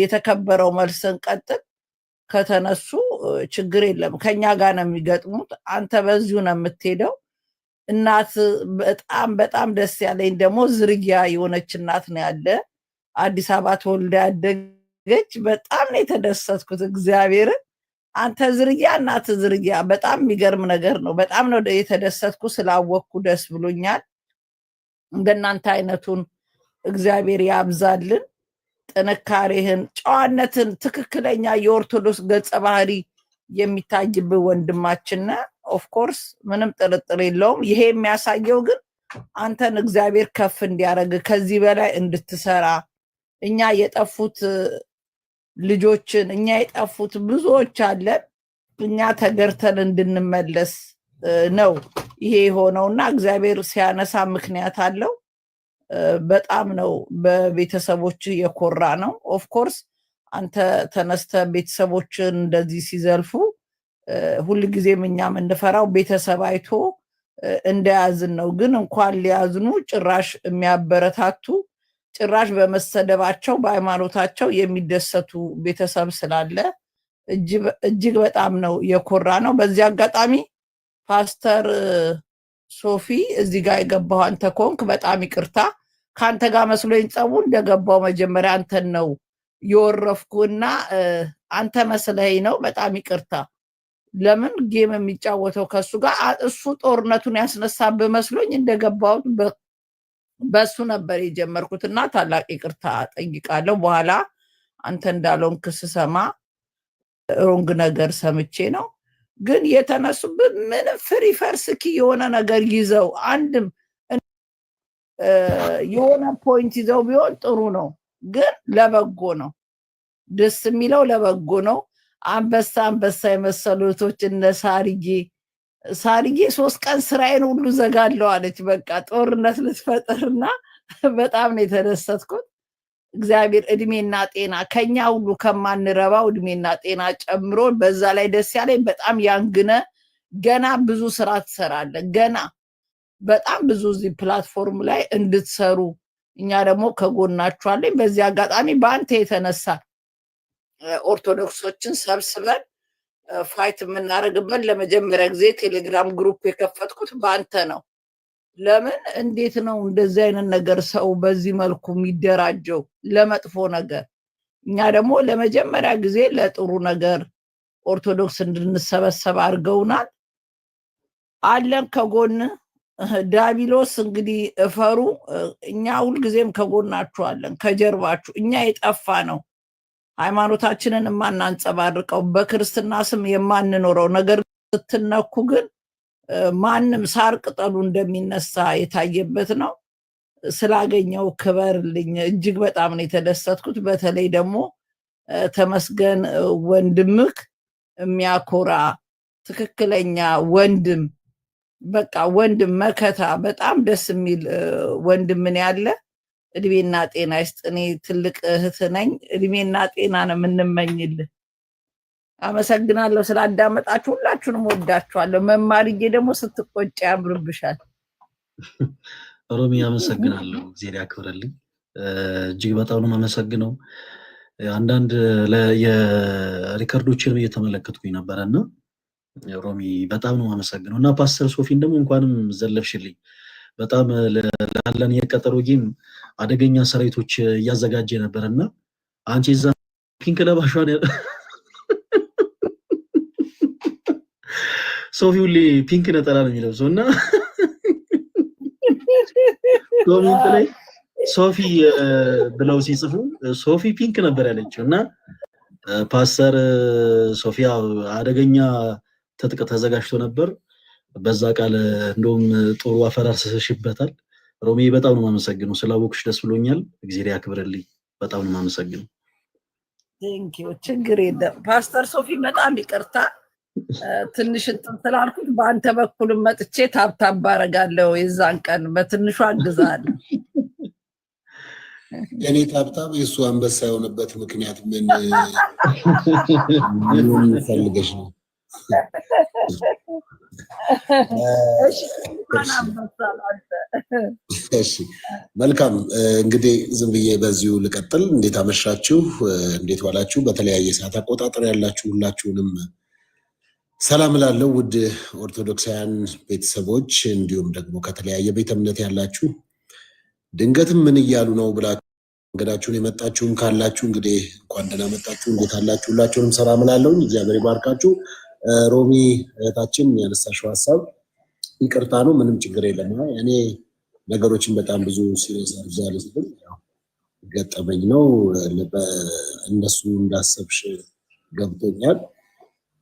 የተከበረው መልስን ቀጥል ከተነሱ ችግር የለም ከኛ ጋር ነው የሚገጥሙት አንተ በዚሁ ነው የምትሄደው እናት በጣም በጣም ደስ ያለኝ ደግሞ ዝርያ የሆነች እናት ነው ያለ አዲስ አበባ ተወልዳ ያደገች በጣም ነው የተደሰትኩት እግዚአብሔር አንተ ዝርያ እናት ዝርያ በጣም የሚገርም ነገር ነው በጣም ነው የተደሰትኩ ስላወቅኩ ደስ ብሎኛል እንደናንተ አይነቱን እግዚአብሔር ያብዛልን ጥንካሬህን ጨዋነትን ትክክለኛ የኦርቶዶክስ ገጸ ባህሪ የሚታይብህ ወንድማችን ኦፍ ኮርስ ምንም ጥርጥር የለውም ይሄ የሚያሳየው ግን አንተን እግዚአብሔር ከፍ እንዲያረግ ከዚህ በላይ እንድትሰራ እኛ የጠፉት ልጆችን እኛ የጠፉት ብዙዎች አለ እኛ ተገርተን እንድንመለስ ነው ይሄ ሆነውና እግዚአብሔር ሲያነሳ ምክንያት አለው በጣም ነው በቤተሰቦች የኮራ ነው ኦፍ ኮርስ አንተ ተነስተ ቤተሰቦችን እንደዚህ ሲዘልፉ ሁሉ ጊዜም እኛም እንደፈራው ቤተሰብ አይቶ እንደያዝን ነው ግን እንኳን ሊያዝኑ ጭራሽ የሚያበረታቱ ጭራሽ በመሰደባቸው በሃይማኖታቸው የሚደሰቱ ቤተሰብ ስላለ እጅግ በጣም ነው የኮራ ነው በዚህ አጋጣሚ ፓስተር ሶፊ እዚህ ጋር የገባው አንተ ኮንክ በጣም ይቅርታ ካንተ ጋር መስሎኝ ጸቡ እንደገባው መጀመሪያ አንተን ነው የወረፍኩና አንተ መስለኝ ነው በጣም ይቅርታ ለምን ጌም የሚጫወተው ከሱ ጋር እሱ ጦርነቱን ያስነሳብህ መስሎኝ እንደገባው በሱ ነበር የጀመርኩትና ታላቅ ይቅርታ ጠይቃለሁ በኋላ አንተ እንዳለውን ክስ ሰማ ሮንግ ነገር ሰምቼ ነው ግን የተነሱብህ ምን ፍሪ ፈርስኪ የሆነ ነገር ይዘው አንድም የሆነ ፖይንት ይዘው ቢሆን ጥሩ ነው ግን ለበጎ ነው ደስ የሚለው ለበጎ ነው አንበሳ የመሰሉቶች እነ ሳርዬ 3 ቀን ስራዬን ሁሉ ዘጋለው አለች በቃ ጦርነት ልትፈጥርና በጣም ነው የተደሰትኩት እግዚአብሔር እድሜና ጤና ከኛ ሁሉ ከማንረባው እድሜና ጤና ጨምሮ በዛ ላይ ደስ ያለኝ በጣም ያንግነ ገና ብዙ ስራ ትሰራለህ ገና በጣም ብዙ እዚህ ፕላትፎርም ላይ እንድትሰሩ እኛ ደግሞ ከጎናችሁ አለኝ በዚህ አጋጣሚ በአንተ የተነሳ ኦርቶዶክሶችን ሰብስበን ፋይት የምናደርግበት ለመጀመሪያ ጊዜ ቴሌግራም ግሩፕ የከፈትኩት በአንተ ነው ለምን እንዴት ነው እንደዚህ አይነት ነገር ሰው በዚህ መልኩ የሚደራጀው ለመጥፎ ነገር እኛ ደግሞ ለመጀመሪያ ጊዜ ለጥሩ ነገር ኦርቶዶክስ እንድንሰበሰብ አድርገውናል አለን ከጎን ዳቢሎስ እንግዲህ እፈሩ እኛ ሁልጊዜም ከጎናችሁ አለን ከጀርባችሁ እኛ የጠፋ ነው ሃይማኖታችንን የማናንጸባርቀው በክርስትና ስም የማንኖረው ነገር ስትነኩ ግን ማንም ሳር ቅጠሉ እንደሚነሳ የታየበት ነው ስላገኘው ክበርልኝ እጅግ በጣም ነው የተደሰትኩት በተለይ ደግሞ ተመስገን ወንድምክ የሚያኮራ ትክክለኛ ወንድም በቃ ወንድም መከታ በጣም ደስ የሚል ወንድምን ያለ እድሜና ጤና ይስጥ እኔ ትልቅ እህት ነኝ እድሜና ጤና ነው የምንመኝልህ አመሰግናለሁ ስላዳመጣችሁ ሁላችሁንም ወዳችኋለሁ መማርዬ ደግሞ ስትቆጭ ያምርብሻል ሮሚ አመሰግናለሁ እግዚአብሔር ያክብርልኝ እጅግ በጣም ነው አመሰግነው አንዳንድ የሪከርዶችን እየተመለከትኩኝ ነበርና ሮሚ በጣም ነው አመሰግነው እና ፓስተር ሶፊን ደግሞ እንኳንም ዘለፍሽልኝ በጣም ላለን የቀጠሮ ጌም አደገኛ ሰራዊቶች እያዘጋጀ ነበርና አንቺ እዛ ፒንክ ለባሿን ሶፊ ሁሌ ፒንክ ነጠላ ነው የሚለብሰውና ኮሜንት ላይ ሶፊ ብለው ሲጽፉ ሶፊ ፒንክ ነበር ያለችውና ፓስተር ሶፊያ አደገኛ ተጥቅ ተዘጋጅቶ ነበር በዛ ቃል እንደውም ጥሩ አፈራርስሽበታል ሮሚ በጣም ነው ማመሰግነው ስላወቅሽ ደስ ብሎኛል እግዚአብሔር ያክብርልኝ በጣም ነው ማመሰግነው ቴንኪው ችግር የለም ፓስተር ሶፊ በጣም ይቅርታ ትንሽ እንትን ስላልኩት በአንተ በኩል መጥቼ ታብታብ አደርጋለሁ የዛን ቀን በትንሹ አግዛለሁ የኔ ታብታብ የሱ አንበሳ የሆነበት ምክንያት ምን ፈልገሽ ነው እሺ መልካም እንግዲህ ዝም ብዬ በዚሁ ልቀጥል። እንዴት አመሻችሁ? እንዴት ዋላችሁ? በተለያየ ሰዓት አቆጣጠር ያላችሁ ሁላችሁንም ሰላም ላለው ውድ ኦርቶዶክሳውያን ቤተሰቦች እንዲሁም ደግሞ ከተለያየ ቤተ እምነት ያላችሁ ድንገትም ምን እያሉ ነው ብላችሁ እንግዳችሁን የመጣችሁም ካላችሁ እንግዲህ እንኳን ደህና መጣችሁ። እንዴት አላችሁ? ሁላችሁንም ሰላም ላለው እግዚአብሔር ይባርካችሁ። ሮሚ እህታችን ያነሳሽው ሀሳብ ይቅርታ ነው፣ ምንም ችግር የለም። እኔ ነገሮችን በጣም ብዙ ሲሪየስ አድርጌ ስል ገጠመኝ ነው። እንደሱ እንዳሰብሽ ገብቶኛል።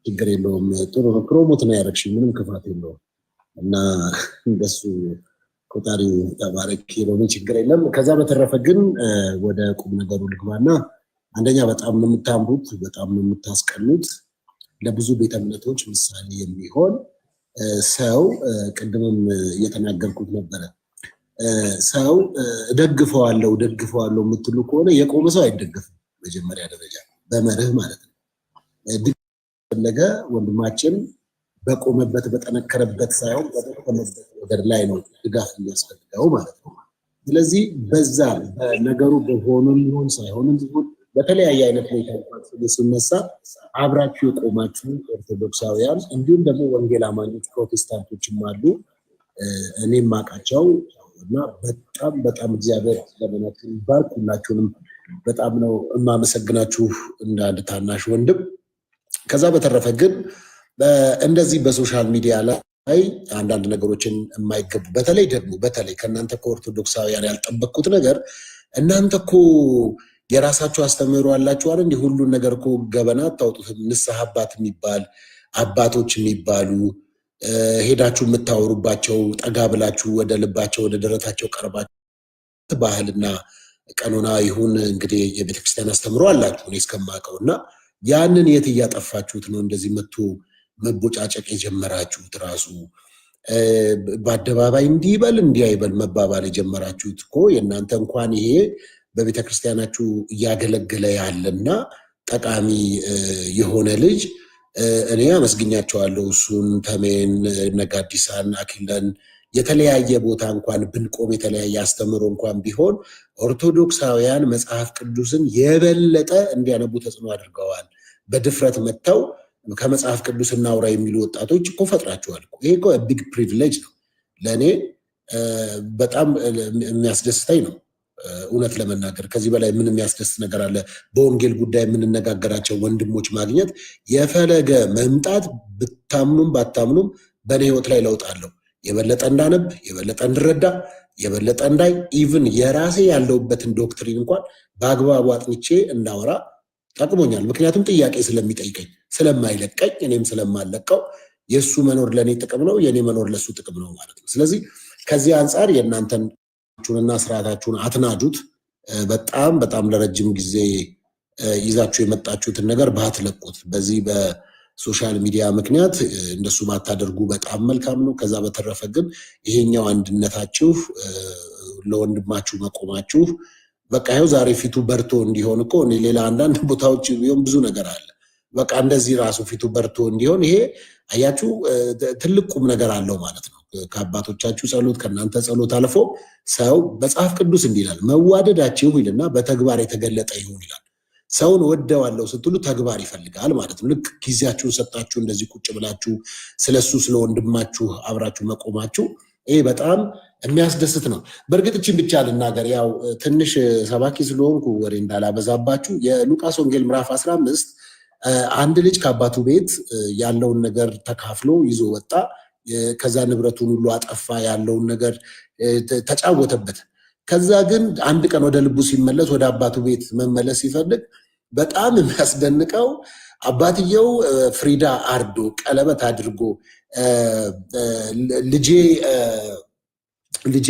ችግር የለውም። ጥሩ ነው። ፕሮሞት ነው ያደረግሽኝ፣ ምንም ክፋት የለውም እና እንደሱ ቆጣሪ ተባረክ ሮሚ፣ ችግር የለም። ከዛ በተረፈ ግን ወደ ቁም ነገሩ ልግባና አንደኛ በጣም ነው የምታምሩት፣ በጣም ነው የምታስቀኑት። ለብዙ ቤተ እምነቶች ምሳሌ የሚሆን ሰው ቅድምም እየተናገርኩት ነበረ። ሰው ደግፈዋለሁ የምትሉ ከሆነ የቆመ ሰው አይደገፍም። መጀመሪያ ደረጃ በመርህ ማለት ነው። ፈለገ ወንድማችን በቆመበት በጠነከረበት ሳይሆን በደከመበት ነገር ላይ ነው ድጋፍ የሚያስፈልገው ማለት ነው። ስለዚህ በዛ በነገሩ በሆኑም ይሁን ሳይሆንም ይሁን በተለያየ አይነት ሁኔታ ሲነሳ አብራችሁ የቆማችሁ ኦርቶዶክሳውያን እንዲሁም ደግሞ ወንጌል አማኞች ፕሮቴስታንቶችም አሉ። እኔም ማቃቸው እና በጣም እግዚአብሔር ዘመናችሁን ይባርክ። ሁላችሁንም በጣም ነው የማመሰግናችሁ እንደ አንድ ታናሽ ወንድም። ከዛ በተረፈ ግን እንደዚህ በሶሻል ሚዲያ ላይ አንዳንድ ነገሮችን የማይገቡ በተለይ ከእናንተ ከኦርቶዶክሳውያን ያልጠበቅኩት ነገር እናንተ እኮ የራሳችሁ አስተምህሮ አላችሁ አይደል? እንዲህ ሁሉን ነገር እኮ ገበና አታውጡትም። ንስሐ አባት የሚባል አባቶች የሚባሉ ሄዳችሁ የምታወሩባቸው ጠጋ ብላችሁ ወደ ልባቸው ወደ ደረታቸው ቀርባችሁ ባህልና ቀኖና ይሁን እንግዲህ የቤተክርስቲያን አስተምህሮ አላችሁ እኔ እስከማውቀው እና ያንን የት እያጠፋችሁት ነው? እንደዚህ መቶ መቦጫጨቅ የጀመራችሁት ራሱ በአደባባይ እንዲበል እንዲያይበል መባባል የጀመራችሁት እኮ የእናንተ እንኳን ይሄ በቤተክርስቲያናችሁ እያገለገለ ያለና ጠቃሚ የሆነ ልጅ እኔ አመስግኛቸዋለሁ። እሱን ተሜን፣ ነጋዲሳን፣ አኪለን የተለያየ ቦታ እንኳን ብንቆም የተለያየ አስተምሮ እንኳን ቢሆን ኦርቶዶክሳውያን መጽሐፍ ቅዱስን የበለጠ እንዲያነቡ ተጽዕኖ አድርገዋል። በድፍረት መጥተው ከመጽሐፍ ቅዱስ እናውራ የሚሉ ወጣቶች እኮ ፈጥራቸዋል። ይሄ እኮ ቢግ ፕሪቪሌጅ ነው። ለእኔ በጣም የሚያስደስተኝ ነው። እውነት ለመናገር ከዚህ በላይ ምን የሚያስደስት ነገር አለ? በወንጌል ጉዳይ የምንነጋገራቸው ወንድሞች ማግኘት የፈለገ መምጣት ብታምኑም ባታምኑም በእኔ ህይወት ላይ ለውጥ አለው። የበለጠ እንዳነብ፣ የበለጠ እንድረዳ፣ የበለጠ እንዳይ ኢቭን የራሴ ያለውበትን ዶክትሪን እንኳን በአግባቡ አጥንቼ እንዳወራ ጠቅሞኛል። ምክንያቱም ጥያቄ ስለሚጠይቀኝ ስለማይለቀኝ፣ እኔም ስለማለቀው የእሱ መኖር ለእኔ ጥቅም ነው፣ የእኔ መኖር ለእሱ ጥቅም ነው ማለት ነው። ስለዚህ ከዚህ አንጻር የእናንተን ና ስርዓታችሁን አትናጁት። በጣም ለረጅም ጊዜ ይዛችሁ የመጣችሁትን ነገር ባትለቁት። በዚህ በሶሻል ሚዲያ ምክንያት እንደሱ ባታደርጉ በጣም መልካም ነው። ከዛ በተረፈ ግን ይሄኛው አንድነታችሁ፣ ለወንድማችሁ መቆማችሁ በቃ ይኸው ዛሬ ፊቱ በርቶ እንዲሆን እኮ እኔ ሌላ አንዳንድ ቦታዎች ቢሆን ብዙ ነገር አለ። በቃ እንደዚህ ራሱ ፊቱ በርቶ እንዲሆን ይሄ አያችሁ ትልቅ ቁም ነገር አለው ማለት ነው። ከአባቶቻችሁ ጸሎት ከእናንተ ጸሎት አልፎ ሰው መጽሐፍ ቅዱስ እንዲህ ይላል፣ መዋደዳችሁ ይልና በተግባር የተገለጠ ይሁን ይላል። ሰውን ወደዋለሁ ስትሉ ተግባር ይፈልጋል ማለት ነው። ልክ ጊዜያችሁን ሰጣችሁ እንደዚህ ቁጭ ብላችሁ ስለሱ ስለ ወንድማችሁ አብራችሁ መቆማችሁ ይሄ በጣም የሚያስደስት ነው። በእርግጥ እችን ብቻ ልናገር፣ ያው ትንሽ ሰባኪ ስለሆንኩ ወሬ እንዳላበዛባችሁ የሉቃስ ወንጌል ምዕራፍ 15 አንድ ልጅ ከአባቱ ቤት ያለውን ነገር ተካፍሎ ይዞ ወጣ። ከዛ ንብረቱን ሁሉ አጠፋ፣ ያለውን ነገር ተጫወተበት። ከዛ ግን አንድ ቀን ወደ ልቡ ሲመለስ ወደ አባቱ ቤት መመለስ ሲፈልግ በጣም የሚያስደንቀው አባትየው ፍሪዳ አርዶ ቀለበት አድርጎ ልጄ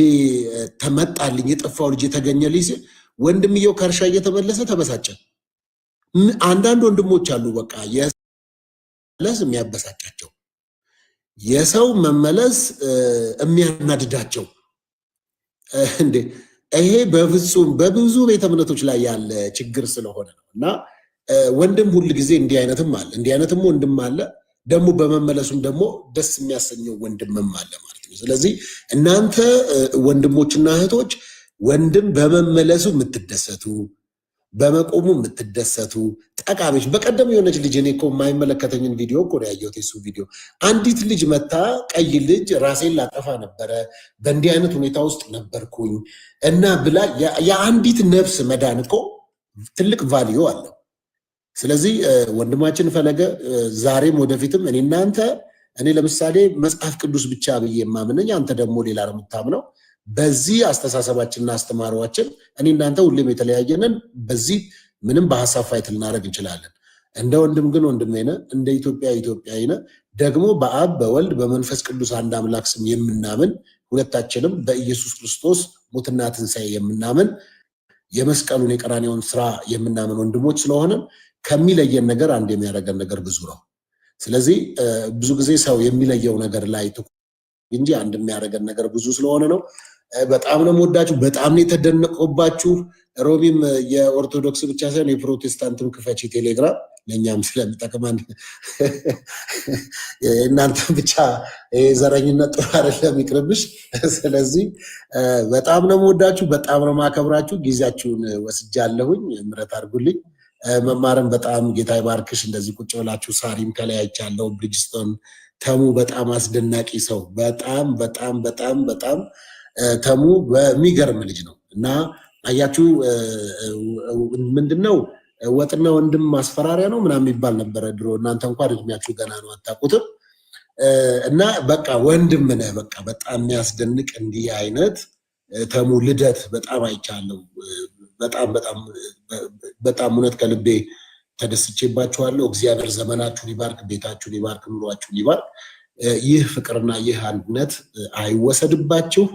ተመጣልኝ የጠፋው ልጄ ተገኘልኝ ሲል ወንድምየው ከእርሻ እየተመለሰ ተበሳጨ። አንዳንድ ወንድሞች አሉ በቃ የመለስ የሚያበሳጫቸው የሰው መመለስ የሚያናድዳቸው እንዴ! ይሄ በፍጹም በብዙ ቤተ እምነቶች ላይ ያለ ችግር ስለሆነ ነው። እና ወንድም ሁል ጊዜ እንዲህ አይነትም አለ፣ እንዲህ አይነትም ወንድም አለ። ደግሞ በመመለሱም ደግሞ ደስ የሚያሰኘው ወንድምም አለ ማለት ነው። ስለዚህ እናንተ ወንድሞችና እህቶች ወንድም በመመለሱ የምትደሰቱ በመቆሙ የምትደሰቱ ጠቃሚዎች። በቀደም የሆነች ልጅ እኔ እኮ የማይመለከተኝን ቪዲዮ እኮ ነው ያየሁት፣ የሱ ቪዲዮ። አንዲት ልጅ መታ ቀይ ልጅ ራሴን ላጠፋ ነበረ በእንዲህ አይነት ሁኔታ ውስጥ ነበርኩኝ እና ብላ የአንዲት ነፍስ መዳን እኮ ትልቅ ቫልዩ አለው። ስለዚህ ወንድማችን ፈለገ ዛሬም ወደፊትም እኔ እናንተ እኔ ለምሳሌ መጽሐፍ ቅዱስ ብቻ ብዬ የማምነኝ አንተ ደግሞ ሌላ ነው የምታምነው። በዚህ አስተሳሰባችንና አስተማሪዋችን እኔ እናንተ ሁሌም የተለያየንን፣ በዚህ ምንም በሐሳብ ፋይት ልናደርግ እንችላለን። እንደ ወንድም ግን ወንድሜ ነህ፣ እንደ ኢትዮጵያ ኢትዮጵያዊ ነህ። ደግሞ በአብ በወልድ በመንፈስ ቅዱስ አንድ አምላክ ስም የምናምን ሁለታችንም በኢየሱስ ክርስቶስ ሞትና ትንሣኤ የምናምን የመስቀሉን የቀራንዮውን ስራ የምናምን ወንድሞች ስለሆነን ከሚለየን ነገር አንድ የሚያደርገን ነገር ብዙ ነው። ስለዚህ ብዙ ጊዜ ሰው የሚለየው ነገር ላይ እንጂ አንድ የሚያደርገን ነገር ብዙ ስለሆነ ነው። በጣም ነው የምወዳችሁ፣ በጣም ነው የተደነቀባችሁ። ሮቢም የኦርቶዶክስ ብቻ ሳይሆን የፕሮቴስታንትም ክፈቺ ቴሌግራም ለእኛም ስለሚጠቅመን እናንተ ብቻ ዘረኝነት ጥሩ አይደለም ይቅርብሽ። ስለዚህ በጣም ነው የምወዳችሁ፣ በጣም ነው የማከብራችሁ። ጊዜያችሁን ወስጃለሁኝ፣ ምሕረት አድርጉልኝ። መማርም በጣም ጌታ ይባርክሽ። እንደዚህ ቁጭ ብላችሁ ሳሪም ከላይ አይቻለሁ፣ ብሪጅስቶን ተሙ በጣም አስደናቂ ሰው፣ በጣም በጣም በጣም በጣም ተሙ በሚገርም ልጅ ነው እና አያችሁ ምንድነው ወጥና ወንድም ማስፈራሪያ ነው ምናምን የሚባል ነበረ ድሮ። እናንተ እንኳን እድሜያችሁ ገና ነው አታውቁትም። እና በቃ ወንድም ነህ። በቃ በጣም የሚያስደንቅ እንዲህ አይነት ተሙ ልደት በጣም አይቻለሁ። በጣም በጣም በጣም እውነት ከልቤ ተደስቼባችኋለሁ። እግዚአብሔር ዘመናችሁን ይባርክ፣ ቤታችሁን ይባርክ፣ ኑሯችሁን ይባርክ። ይህ ፍቅርና ይህ አንድነት አይወሰድባችሁ።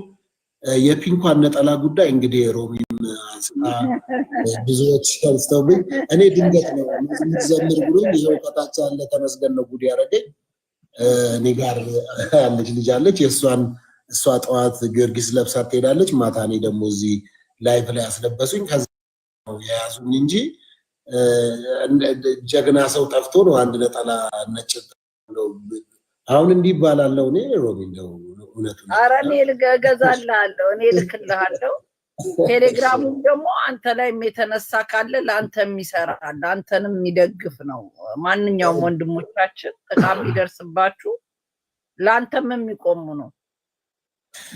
የፒንኳን ነጠላ ጉዳይ እንግዲህ ሮሚም አንስታ ብዙዎች አንስተውብኝ እኔ ድንገት ነው ዘምር ብሎኝ ይኸው ከታች ያለ ተመስገን ነው ጉድ ያደረገኝ። እኔ ጋር ያለች ልጅ አለች፣ እሷ ጠዋት ጊዮርጊስ ለብሳ ትሄዳለች፣ ማታ እኔ ደግሞ እዚህ ላይፍ ላይ አስለበሱኝ። ከዛ ነው የያዙኝ እንጂ ጀግና ሰው ጠፍቶ ነው አንድ ነጠላ ነጭ ነው። አሁን እንዲህ ይባላለው። እኔ ሮሚ ነው እውነቱ። ኧረ እኔ እገዛልሃለሁ፣ እኔ እልክልሃለሁ። ቴሌግራሙ ደግሞ አንተ ላይም የተነሳ ካለ ለአንተም ይሰራል፣ አንተንም የሚደግፍ ነው። ማንኛውም ወንድሞቻችን ጥቃት ቢደርስባችሁ ለአንተም የሚቆሙ ነው።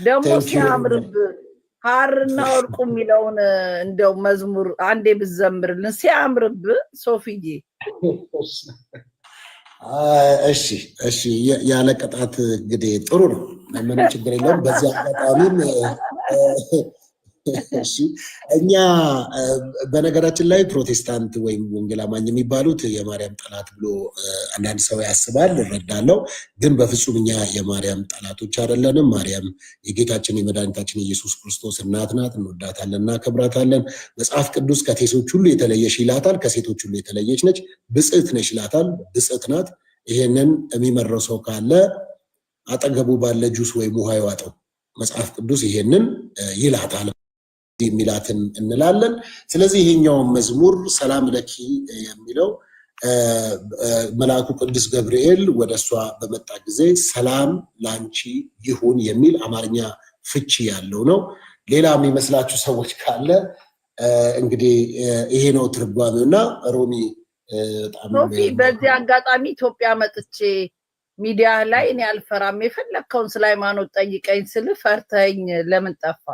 ደግሞ ሲያምርብህ ሐርና ወርቁ የሚለውን እንደው መዝሙር አንዴ ብዘምርልን ሲያምርብህ ሶፊዬ። እሺ ያለ ቅጣት እንግዲህ ጥሩ ነው፣ ምንም ችግር የለውም። በዚህ አጋጣሚም እሺ እኛ በነገራችን ላይ ፕሮቴስታንት ወይም ወንጌል አማኝ የሚባሉት የማርያም ጠላት ብሎ አንዳንድ ሰው ያስባል፣ እረዳለሁ። ግን በፍጹም እኛ የማርያም ጠላቶች አይደለንም። ማርያም የጌታችን የመድኃኒታችን የኢየሱስ ክርስቶስ እናት ናት። እንወዳታለን፣ እናከብራታለን። መጽሐፍ ቅዱስ ከሴቶች ሁሉ የተለየሽ ይላታል፣ ከሴቶች ሁሉ የተለየች ነች። ብጽዕት ነሽ ይላታል፣ ብጽዕት ናት። ይሄንን የሚመረው ሰው ካለ አጠገቡ ባለ ጁስ ወይም ውሃ ይዋጠው። መጽሐፍ ቅዱስ ይሄንን ይላታል የሚላትን እንላለን። ስለዚህ ይሄኛውን መዝሙር ሰላም ለኪ የሚለው መልአኩ ቅዱስ ገብርኤል ወደ እሷ በመጣ ጊዜ ሰላም ላንቺ ይሁን የሚል አማርኛ ፍቺ ያለው ነው። ሌላ የሚመስላችሁ ሰዎች ካለ እንግዲህ ይሄ ነው ትርጓሜውና ሮሚ ሶፊ በዚህ አጋጣሚ ኢትዮጵያ መጥቼ ሚዲያ ላይ እኔ አልፈራም፣ የፈለግከውን ስለ ሃይማኖት ጠይቀኝ ስል ፈርተኝ ለምን ጠፋ?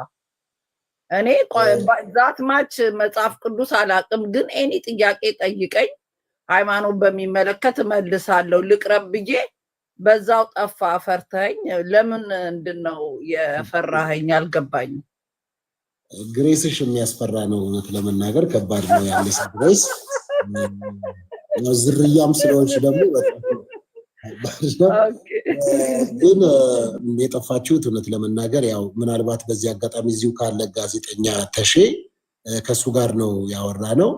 እኔ ዛት ማች መጽሐፍ ቅዱስ አላቅም፣ ግን ኤኒ ጥያቄ ጠይቀኝ፣ ሃይማኖት በሚመለከት መልሳለሁ። ልቅረብ ብዬ በዛው ጠፋ። ፈርተኝ ለምን እንድነው የፈራኸኝ? አልገባኝም። ግሬስሽ የሚያስፈራ ነው። እውነት ለመናገር ከባድ ነው ያለ ግሬስ። ዝርያም ስለሆንሽ ደግሞ ግን የጠፋችሁት እውነት ለመናገር ያው ምናልባት በዚህ አጋጣሚ እዚሁ ካለ ጋዜጠኛ ተሼ ከሱ ጋር ነው ያወራ ነው።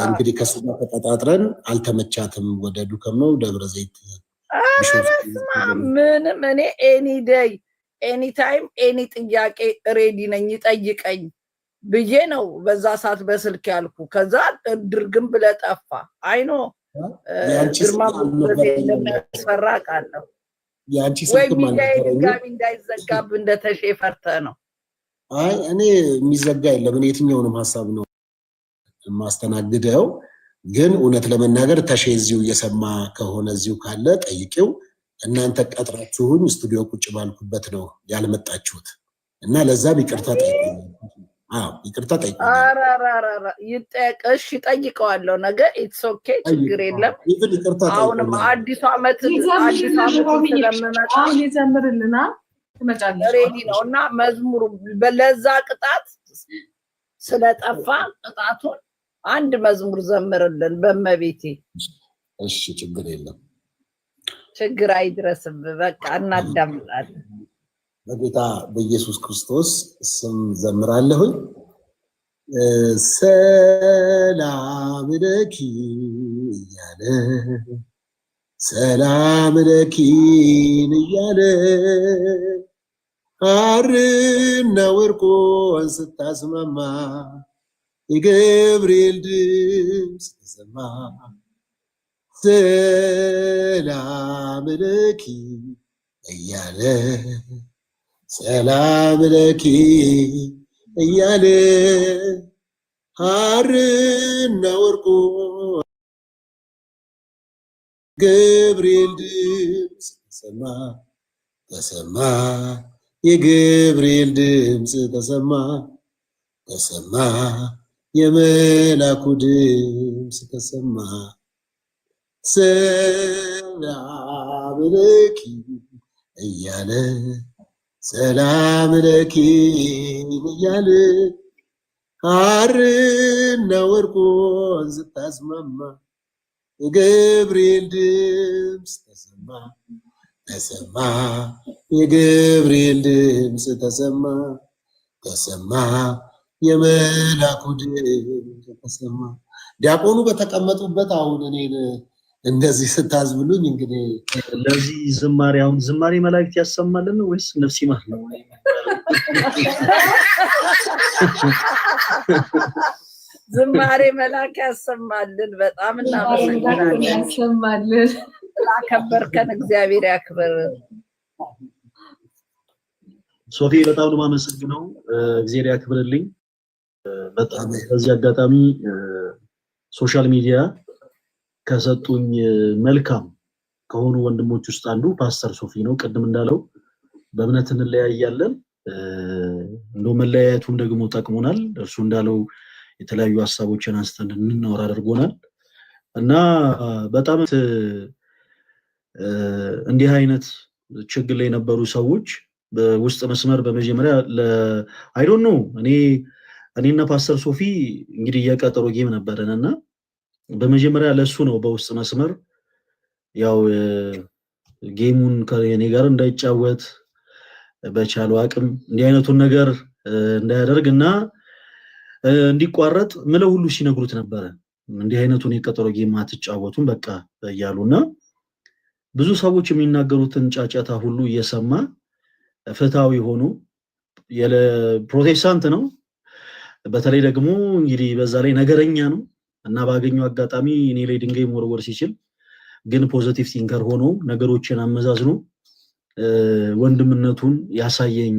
እንግዲህ ከሱ ጋር ተቀጣጥረን አልተመቻትም። ወደ ዱከም ነው ደብረ ዘይት ምንም እኔ ኤኒ ዴይ ኤኒ ታይም ኤኒ ጥያቄ ሬዲ ነኝ፣ ይጠይቀኝ ብዬ ነው በዛ ሰዓት በስልክ ያልኩ። ከዛ ድርግም ብለህ ጠፋ። አይኖ ግርማ ሞገሴ እንደሚያስፈራ ቃለሁ ያንቺ ወይ ስልክ ሚዲያ ማንደረኝ ድጋሚ እንዳይዘጋብ እንደተሼ ፈርተህ ነው? አይ እኔ የሚዘጋ የለም። እኔ የትኛውንም ሀሳብ ነው የማስተናግደው። ግን እውነት ለመናገር ተሼ እዚሁ እየሰማ ከሆነ እዚሁ ካለ ጠይቄው። እናንተ ቀጥራችሁኝ ስቱዲዮ ቁጭ ባልኩበት ነው ያልመጣችሁት እና ለዛም ይቅርታ ጠይቁኝ። ይቅርታ ጠይቁኝ። ይጠየቅ። እሺ ጠይቀዋለሁ ነገ። ኢትስ ኦኬ ችግር የለም። አሁንም አዲሱ ዓመት ስለምመጣ ይዘምርልና ትመጫለሽ ሬዲ ነው እና መዝሙሩ በለዛ ቅጣት ስለጠፋ ቅጣቱን አንድ መዝሙር ዘምርልን በመቤቴ። እሺ ችግር የለም። ችግር አይድረስብ። በቃ እናዳምጣለን። በጌታ በኢየሱስ ክርስቶስ ስም ዘምራለሁኝ። ሰላም ለኪ እያለ ሰላም ለኪን እያለ ሐርና ወርቆን ስታስማማ የገብርኤል ድምፅ ተሰማ። ሰላም ለኪ እያለ ሰላም ለኪ እያለ ሐርና ወርቆ ገብርኤል ድምፅ ተሰማ ተሰማ። የገብርኤል ድምፅ ተሰማ ተሰማ። የመላኩ ድምፅ ተሰማ። ሰላም ለኪ እያለ ሰላም ለኪ እያለ ሐርና ወርቆን ስታስማማ የገብርኤል ድምፅ ተሰማ ተሰማ። የገብርኤል ድምፅ ተሰማ ተሰማ። የመላኩ ድምፅ ተሰማ። ዲያቆኑ በተቀመጡበት አሁን እኔን እንደዚህ ስታዝብሉኝ እንግዲህ ለዚህ ዝማሬ አሁን ዝማሬ መላእክት ያሰማልን ወይስ ነፍስ ይማር ነው? ዝማሬ መላክ ያሰማልን። በጣም እናመሰግናለን። ያሰማልን። ስላከበርከን እግዚአብሔር ያክብር። ሶፊ በጣም ነው የማመሰግነው። እግዚአብሔር ያክብርልኝ። በጣም በዚህ አጋጣሚ ሶሻል ሚዲያ ከሰጡኝ መልካም ከሆኑ ወንድሞች ውስጥ አንዱ ፓስተር ሶፊ ነው። ቅድም እንዳለው በእምነት እንለያያለን፣ እንደው መለያየቱን ደግሞ ጠቅሞናል። እርሱ እንዳለው የተለያዩ ሐሳቦችን አንስተን እንናወራ አድርጎናል እና በጣም እንዲህ አይነት ችግር ላይ የነበሩ ሰዎች በውስጥ መስመር በመጀመሪያ አይ ዶንት ኖ እኔና ፓስተር ሶፊ እንግዲህ የቀጠሮ ጌም ነበረንና በመጀመሪያ ለሱ ነው በውስጥ መስመር ያው ጌሙን ከኔ ጋር እንዳይጫወት በቻለው አቅም እንዲህ አይነቱን ነገር እንዳያደርግና እንዲቋረጥ ምለው ሁሉ ሲነግሩት ነበር። እንዲህ አይነቱን የቀጠሮ ጌም አትጫወቱም በቃ ያሉና ብዙ ሰዎች የሚናገሩትን ጫጫታ ሁሉ እየሰማ ፍትሃዊ ሆኖ ፕሮቴስታንት ነው። በተለይ ደግሞ እንግዲህ በዛ ላይ ነገረኛ ነው እና ባገኘው አጋጣሚ እኔ ላይ ድንጋይ መወርወር ሲችል ግን ፖዚቲቭ ቲንከር ሆኖ ነገሮችን አመዛዝኖ ወንድምነቱን ያሳየኝ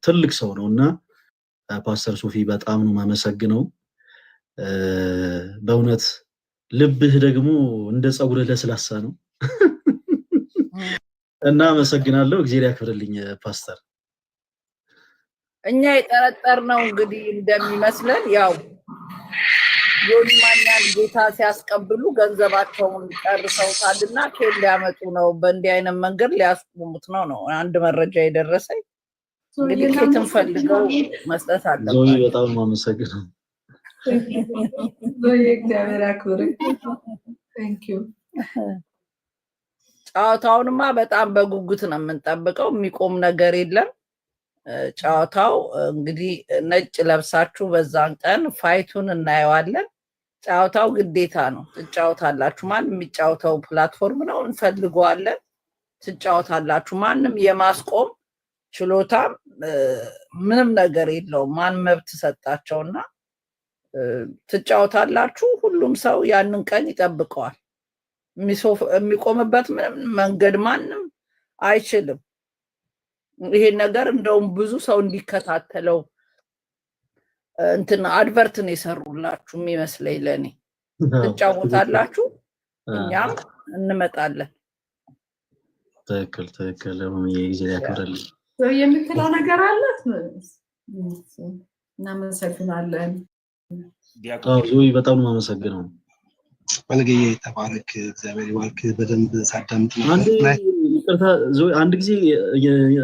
ትልቅ ሰው ነውና ፓስተር ሶፊ በጣም ነው ማመሰግነው። በእውነት ልብህ ደግሞ እንደ ጸጉርህ ለስላሳ ነው እና አመሰግናለሁ። እግዚአብሔር ያክብርልኝ ፓስተር። እኛ የጠረጠርነው እንግዲህ እንደሚመስለን ያው ዮኒ ማኛን ጌታ ሲያስቀብሉ ገንዘባቸውን ጨርሰውታልና ኬል ሊያመጡ ነው፣ በእንዲህ አይነት መንገድ ሊያስቆሙት ነው አንድ መረጃ የደረሰኝ። እንግዲህ ኬትን ፈልገው መስጠት አለባቸው። ዞይ በጣም ማመሰግነው። ዞይ እግዚአብሔር ያክብርህ። ታንክ ዩ። ጨዋታውንማ በጣም በጉጉት ነው የምንጠብቀው። የሚቆም ነገር የለም። ጨዋታው እንግዲህ ነጭ ለብሳችሁ በዛን ቀን ፋይቱን እናየዋለን። ጨዋታው ግዴታ ነው፣ ትጫወታላችሁ። ማንም የሚጫወተው ፕላትፎርም ነው፣ እንፈልገዋለን። ትጫወታላችሁ። ማንም የማስቆም ችሎታም ምንም ነገር የለውም። ማን መብት ሰጣቸውና ትጫወታላችሁ። ሁሉም ሰው ያንን ቀን ይጠብቀዋል። የሚቆምበት መንገድ ማንም አይችልም። ይሄን ነገር እንደውም ብዙ ሰው እንዲከታተለው እንትን አድቨርትን የሰሩላችሁ የሚመስለኝ ለኔ። ትጫወታላችሁ፣ እኛም እንመጣለን። ትክክል የጊዜ ያከረል የምትለው ነገር አለ። እናመሰግናለን። ዞይ በጣም ነው የማመሰግነው። መልገዬ ተባረክ፣ እግዚአብሔር ይባርክ። በደንብ ሳዳምጥ አንድ ይቅርታ ዞይ፣ አንድ ጊዜ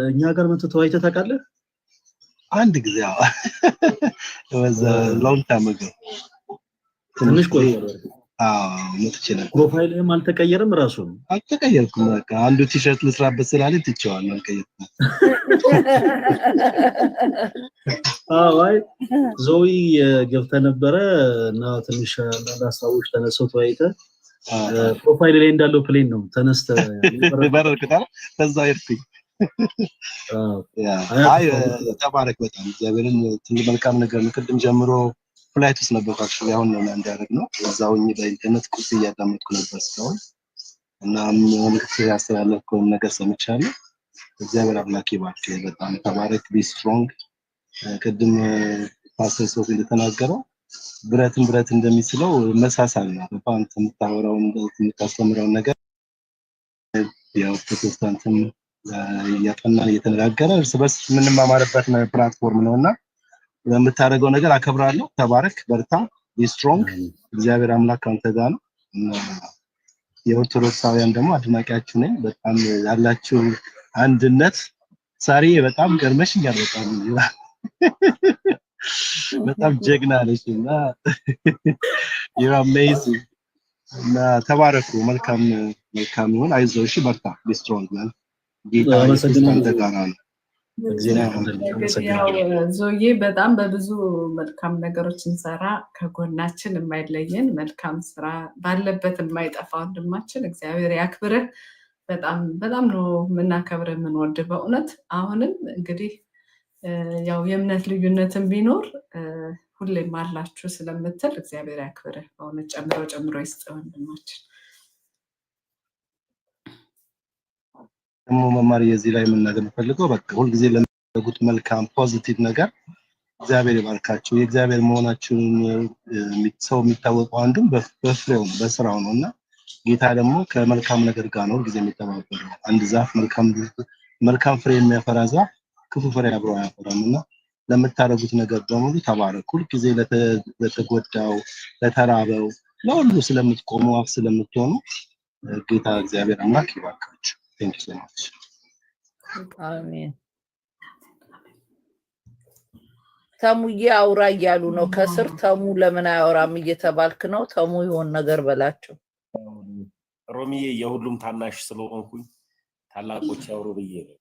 እኛ ጋር መጥተህ ተወያይተህ ታውቃለህ? አንድ ጊዜ ወዛ ሎንግ ታይም አጎ ትንሽ ቆይ። መጥቼ ነበር። ፕሮፋይልህም አልተቀየረም? ራሱ አልተቀየርኩም። በቃ አንዱ ቲሸርት ልስራበት ስላለኝ ትቼዋለሁ፣ አልቀየርኩም። አይ ዞይ ገብተህ ነበረ እና ትንሽ ላስታውሽ ተነስቶ ተወያይተህ ፕሮፋይል ላይ እንዳለው ፕሌን ነው ተነስተህ በረከታ ከዛ ይርኩኝ። አይ ተባረክ። በጣም እግዚአብሔርን ትንሽ መልካም ነገር ነው። ቅድም ጀምሮ ፍላይት ውስጥ ነበር አክቹሊ፣ አሁን ነው እንዳደረግ ነው። እዛውኝ በኢንተርኔት ቁርስ እያዳመጥኩ ነበር እስካሁን እና መልእክት ያስተላለፍከው ነገር ሰምቻለሁ። እግዚአብሔር አምላክ ይባርክ። በጣም ተባረክ። ቢ ስትሮንግ። ቅድም ፓስተር ሶፊ እንደተናገረው ብረት እንደሚስለው መሳሳል ነው። በጣም የምታወራው የምታስተምረው ነገር ያው ፕሮቴስታንትም ያጠናን እየተነጋገረ እርስ በርስ የምንማማርበት ፕላትፎርም ነውና በምታደርገው ነገር አከብራለሁ። ተባረክ፣ በርታ፣ ቢ ስትሮንግ። እግዚአብሔር አምላክ አንተ ጋር ነው። የኦርቶዶክሳውያን ደግሞ አድናቂያችሁ ነኝ። በጣም ያላችሁ አንድነት ሳሪ በጣም ገርመሽኛል። በጣም ጀግና ነሽ እና you are amazing እና ተባረኩ። መልካም ይሁን። አይዞሽ፣ በርታ፣ ቢ ስትሮንግ ማን። ጌታ አንተ ጋር ነው። ዞዬ በጣም በብዙ መልካም ነገሮች እንሰራ ከጎናችን የማይለየን መልካም ስራ ባለበት የማይጠፋ ወንድማችን እግዚአብሔር ያክብርህ። በጣም ነው የምናከብርህ የምንወድ በእውነት። አሁንም እንግዲህ ያው የእምነት ልዩነትን ቢኖር ሁሌም አላችሁ ስለምትል እግዚአብሔር ያክብርህ በእውነት። ጨምሮ ይስጥ ወንድማችን። ደግሞ መማር የዚህ ላይ መናገር የምፈልገው በቃ ሁልጊዜ ለምታደርጉት መልካም ፖዚቲቭ ነገር እግዚአብሔር ይባርካችሁ። የእግዚአብሔር መሆናችሁን ሰው የሚታወቀው አንዱም በፍሬው ነው፣ በስራው ነውና ጌታ ደግሞ ከመልካም ነገር ጋር ነው ሁልጊዜ የሚተባበረው። አንድ ዛፍ መልካም ፍሬ የሚያፈራ ዛፍ ክፉ ፍሬ አብሮ አያፈራምና ለምታደርጉት ነገር በሙሉ ተባረኩ። ሁልጊዜ ለተጎዳው፣ ለተራበው፣ ለሁሉ ስለምትቆሙ አፍ ስለምትሆኑ ጌታ እግዚአብሔር አምላክ ይባርካችሁ። Thank you so much. አሜን። ተሙዬ አውራ እያሉ ነው ከስር። ተሙ ለምን አያወራም እየተባልክ ነው። ተሙ ይሆን ነገር በላቸው። ሮሚዬ የሁሉም ታናሽ ስለሆንኩኝ ታላቆች ያውሩ ብዬ ነው።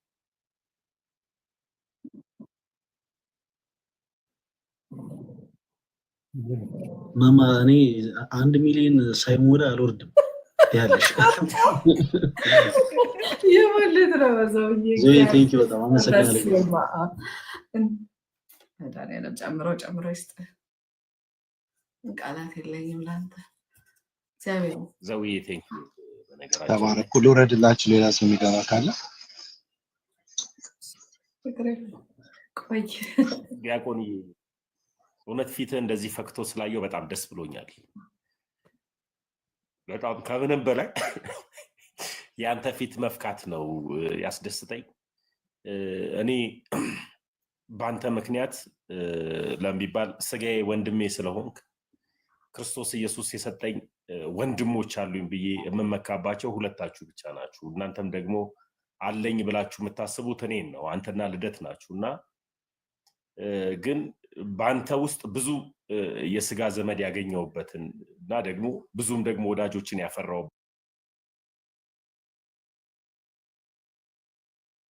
ማማ እኔ 1 ሚሊዮን ሳይሞላ አልወርድም ያለሽ የወለድ ነው ዘውዬ። ዞይ ቴንክ ዩ በጣም አመሰግናለሁ። ታዲያ ጨምሮ ይስጥ። ቃላት የለኝም ላንተ። እግዚአብሔር ዘውዬ ቴንክ ዩ። በነገራችን ተባረኩ። ልውረድላችሁ ሌላ ሰው የሚገባ ካለ ቆይ። ዲያቆን እውነት ፊትህ እንደዚህ ፈክቶ ስላየው በጣም ደስ ብሎኛል። በጣም ከምንም በላይ ያንተ ፊት መፍካት ነው ያስደስተኝ። እኔ ባንተ ምክንያት ለሚባል ስጋዬ ወንድሜ ስለሆንክ ክርስቶስ ኢየሱስ የሰጠኝ ወንድሞች አሉኝ ብዬ የምመካባቸው ሁለታችሁ ብቻ ናችሁ። እናንተም ደግሞ አለኝ ብላችሁ የምታስቡት እኔን ነው። አንተና ልደት ናችሁና ግን ባንተ ውስጥ ብዙ የስጋ ዘመድ ያገኘውበትን እና ደግሞ ብዙም ደግሞ ወዳጆችን ያፈራው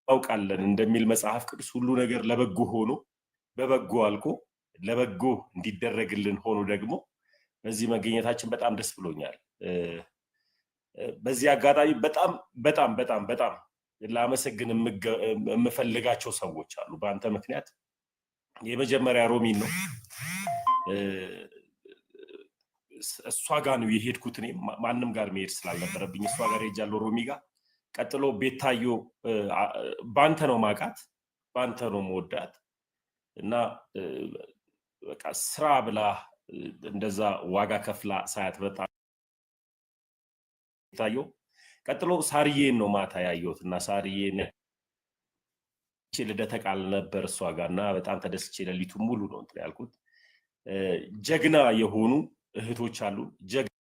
አውቃለን እንደሚል መጽሐፍ ቅዱስ ሁሉ ነገር ለበጎ ሆኖ በበጎ አልቆ ለበጎ እንዲደረግልን ሆኖ ደግሞ በዚህ መገኘታችን በጣም ደስ ብሎኛል። በዚህ አጋጣሚ በጣም ላመሰግን የምፈልጋቸው ሰዎች አሉ በአንተ ምክንያት። የመጀመሪያ ሮሚን ነው። እሷ ጋር ነው የሄድኩት። እኔ ማንም ጋር መሄድ ስላልነበረብኝ እሷ ጋር ሄጃለሁ ሮሚ ጋር። ቀጥሎ ቤታዮ ባንተ ነው ማቃት፣ ባንተ ነው መወዳት እና በቃ ስራ ብላ እንደዛ ዋጋ ከፍላ ሳያት በጣም ቤታዮ። ቀጥሎ ሳርዬን ነው ማታ ያየሁት እና ሳርዬን ልደተ ቃል ነበር እሷ ጋር እና በጣም ተደስቼ ሌሊቱን ሙሉ ነው እንትን ያልኩት። ጀግና የሆኑ እህቶች አሉ፣ ጀግና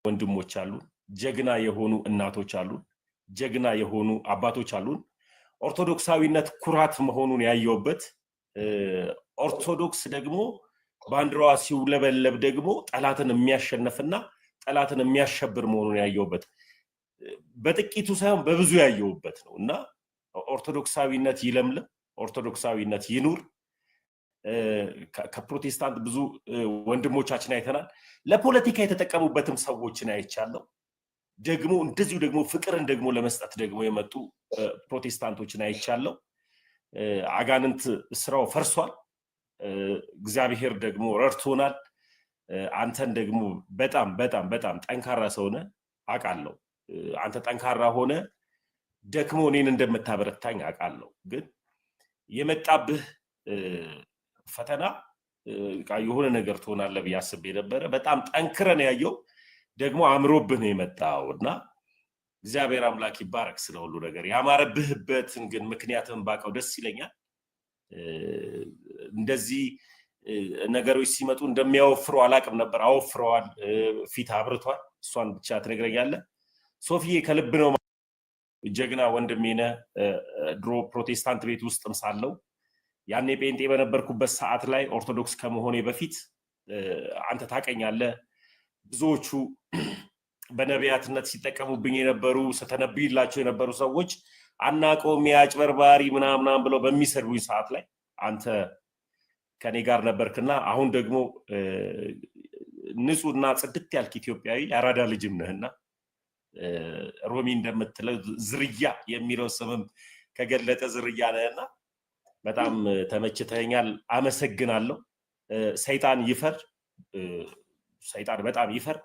ወንድሞች አሉ፣ ጀግና የሆኑ እናቶች አሉ፣ ጀግና የሆኑ አባቶች አሉ። ኦርቶዶክሳዊነት ኩራት መሆኑን ያየውበት፣ ኦርቶዶክስ ደግሞ ባንዲራዋ ሲውለበለብ ደግሞ ጠላትን የሚያሸንፍና ጠላትን የሚያሸብር መሆኑን ያየውበት፣ በጥቂቱ ሳይሆን በብዙ ያየውበት ነው እና ኦርቶዶክሳዊነት ይለምልም፣ ኦርቶዶክሳዊነት ይኑር። ከፕሮቴስታንት ብዙ ወንድሞቻችን አይተናል። ለፖለቲካ የተጠቀሙበትም ሰዎችን አይቻለሁ። ደግሞ እንደዚሁ ደግሞ ፍቅርን ደግሞ ለመስጠት ደግሞ የመጡ ፕሮቴስታንቶችን አይቻለሁ። አጋንንት ስራው ፈርሷል። እግዚአብሔር ደግሞ ረድቶናል። አንተን ደግሞ በጣም በጣም በጣም ጠንካራ ሰው ነህ አውቃለሁ። አንተ ጠንካራ ሆነ ደክሞ እኔን እንደምታበረታኝ አውቃለሁ። ግን የመጣብህ ፈተና የሆነ ነገር ትሆናለህ ብዬ አስቤ ነበረ። በጣም ጠንክረን ያየው ደግሞ አምሮብህ ነው የመጣው እና እግዚአብሔር አምላክ ይባረክ ስለ ሁሉ ነገር። ያማረብህበትን ግን ምክንያትን ባውቀው ደስ ይለኛል። እንደዚህ ነገሮች ሲመጡ እንደሚያወፍሩ አላውቅም ነበር። አወፍረዋል፣ ፊት አብርቷል። እሷን ብቻ ትነግረኛለህ። ሶፊዬ ከልብ ነው ጀግና ወንድሜ ነህ። ድሮ ፕሮቴስታንት ቤት ውስጥም ሳለው ያኔ ጴንጤ በነበርኩበት ሰዓት ላይ ኦርቶዶክስ ከመሆኔ በፊት አንተ ታውቀኛለህ። ብዙዎቹ በነቢያትነት ሲጠቀሙብኝ የነበሩ ስተነብይላቸው የነበሩ ሰዎች አናውቀውም የአጭበርባሪ ምናምን ብለው በሚሰድቡኝ ሰዓት ላይ አንተ ከኔ ጋር ነበርክና አሁን ደግሞ ንጹህና ጽድት ያልክ ኢትዮጵያዊ ያራዳ ልጅም ነህና ሮሚ እንደምትለው ዝርያ የሚለው ስምም ከገለጠ ዝርያ ነህና በጣም ተመችተኛል። አመሰግናለሁ። ሰይጣን ይፈር፣ ሰይጣን በጣም ይፈር።